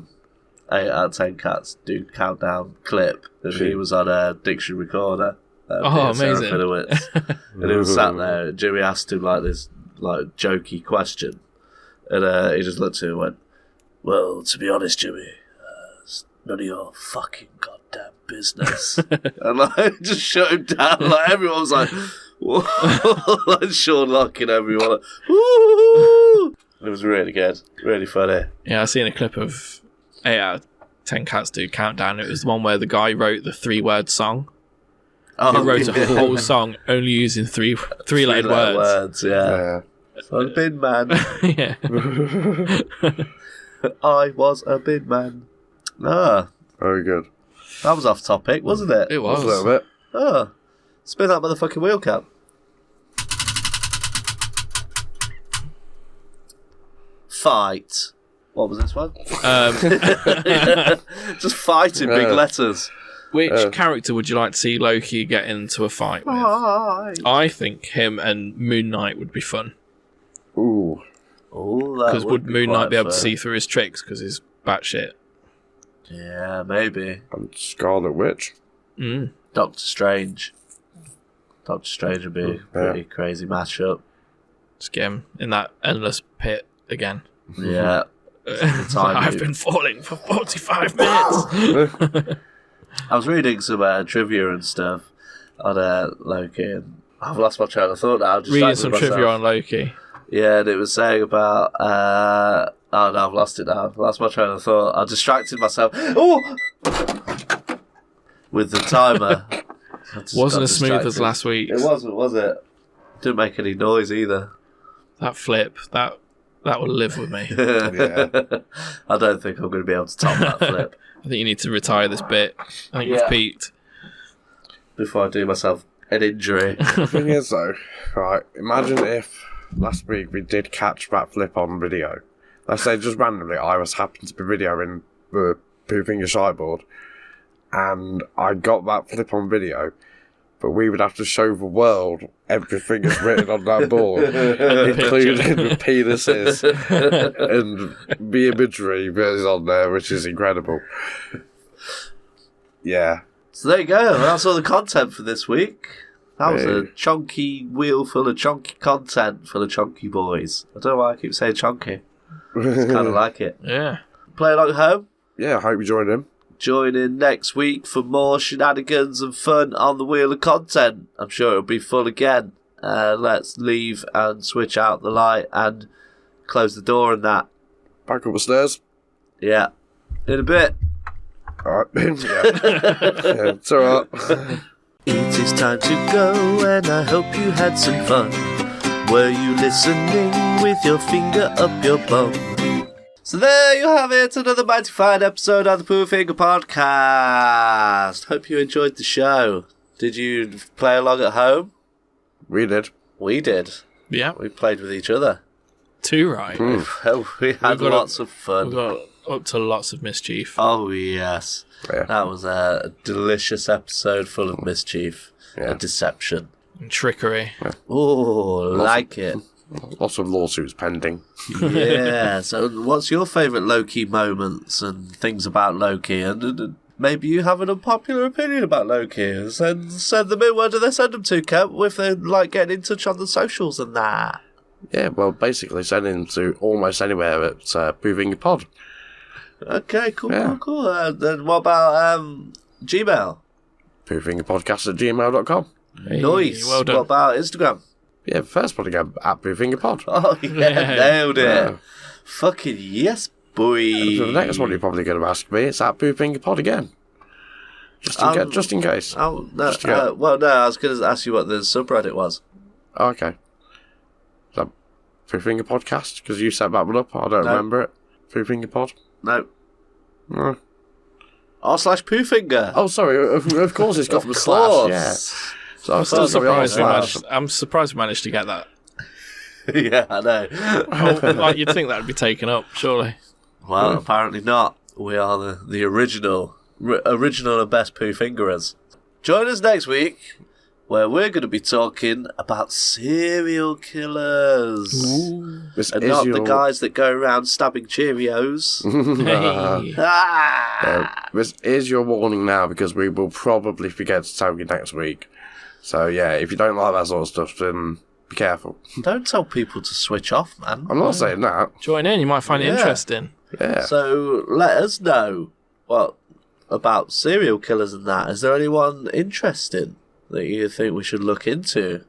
8 out of 10 cats do countdown clip, and he was on a diction recorder. Amazing. And he was sat there, and Jimmy asked him like this like jokey question, and he just looked at him and went, "Well, to be honest, Jimmy, it's none of your fucking goddamn business." And like just shut him down. Like everyone was like, whoa, like Sean Locke and everyone. Like, woo! It was really good, really funny. Yeah, I seen a clip of 8 out of 10 cats do countdown. It was the one where the guy wrote the 3-word song. He wrote a whole song only using three-legged words. Yeah. So a bin man. Yeah. I was a bin man. Very good. That was off topic, wasn't it? It was. A little bit. Spin that motherfucking wheel cap. Fight. What was this one? Just fight in big letters. Which character would you like to see Loki get into a fight with? I think him and Moon Knight would be fun. Ooh. Because would Moon Knight be able to see through his tricks because he's batshit? Yeah, maybe. And Scarlet Witch. Doctor Strange. Doctor Strange would be a pretty crazy mashup. Just get him in that endless pit again. Yeah. I've been falling for 45 minutes. I was reading some trivia and stuff on Loki, and I've lost my train of thought now. Reading some trivia on Loki. Yeah, and it was saying about... oh, no, I've lost it now. I've lost my train of thought. I distracted myself. Oh! With the timer. Wasn't as smooth as last week. It wasn't, was it? Didn't make any noise either. That flip, that will live with me. Yeah. I don't think I'm going to be able to top that flip. I think you need to retire this bit. I think you've peaked. Before I do myself an injury. The thing is, though, right, imagine if last week we did catch that flip on video. Let's say just randomly I was happened to be videoing the pooping a sideboard, and I got that flip on video, but we would have to show the world everything that's written on that board, including the penises and the imagery that is on there, which is incredible. Yeah. So there you go. That's all the content for this week. That was a chunky wheel full of chunky content for the chunky boys. I don't know why I keep saying chunky. I just kind of like it. Yeah. Play along at home. Yeah, I hope you join in. Join in next week for more shenanigans and fun on the Wheel of Content. I'm sure it'll be fun again. Let's leave and switch out the light and close the door and that. Back up the stairs. Yeah. In a bit. Alright. Yeah, it's alright. It is time to go and I hope you had some fun. Were you listening with your finger up your bum? So there you have it, another mighty fine episode of the Pooh Finger Podcast. Hope you enjoyed the show. Did you play along at home? We did. We did. Yeah. We played with each other. Too right. We had lots of fun. We got up to lots of mischief. Oh, yes. Yeah. That was a delicious episode full of mischief and deception. And trickery. Oh, like it. Lots of lawsuits pending. Yeah, so what's your favourite Loki moments and things about Loki? And maybe you have an unpopular opinion about Loki. Send them in. Where do they send them to, Kev? If they like getting in touch on the socials and that. Yeah, well, basically send them to almost anywhere at Proving Pod. Okay, cool. Then what about Gmail? ProvingPodcast@gmail.com. Hey, Nice. well done. What about Instagram? Yeah, first one again at ProvingPod. Oh, yeah, nailed it. Yeah. Fucking yes, boy. So the next one you're probably going to ask me, it's at ProvingPod again. Just in case. Oh, no, Just to go. well, no, I was going to ask you what the subreddit was. Oh, okay. Is that Proving Podcast? Because you set that one up. I don't remember it. Proving Pod? No. No. r/Poofinger. Oh, sorry. Of course it's got the slash. Yeah. So I'm still surprised. I'm surprised we managed to get that. Yeah, I know. Like you'd think that would be taken up, surely. Well, apparently not. We are the original and best Poofingerers. Join us next week where we're going to be talking about serial killers. This And is not the your- guys that go around stabbing Cheerios. Hey. This is your warning now, because we will probably forget to tell you next week. So yeah, if you don't like that sort of stuff, then be careful. Don't tell people to switch off, man. I'm not saying that. Join in, you might find it Yeah. interesting. Yeah. So let us know about serial killers and that. Is there anyone interesting that you think we should look into?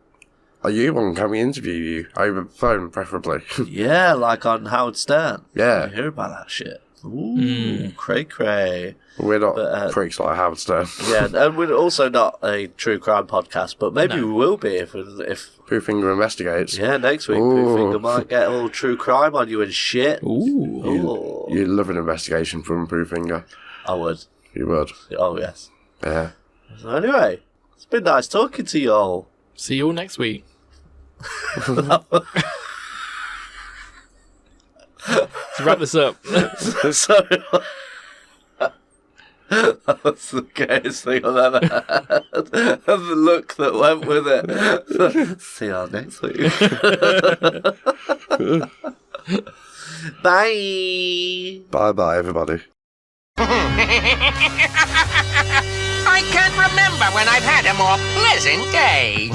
Are you one? Can we interview you? Over the phone, preferably. Yeah, like on Howard Stern. Yeah. You hear about that shit. Ooh, cray. We're not But, freaks like Howard Stern. Yeah, and we're also not a true crime podcast, but maybe we will be if Poofinger investigates. yeah, next week Ooh. Poofinger might get all true crime on you and shit. Ooh. You love an investigation from Poofinger. I would. You would. Oh, yes. Yeah. So anyway, it's been nice talking to you all. See you all next week. To wrap this up. So, that was the gayest thing I've ever had. And the look that went with it. See you all next week. Bye. Bye-bye, everybody. I can't remember when I've had a more pleasant day.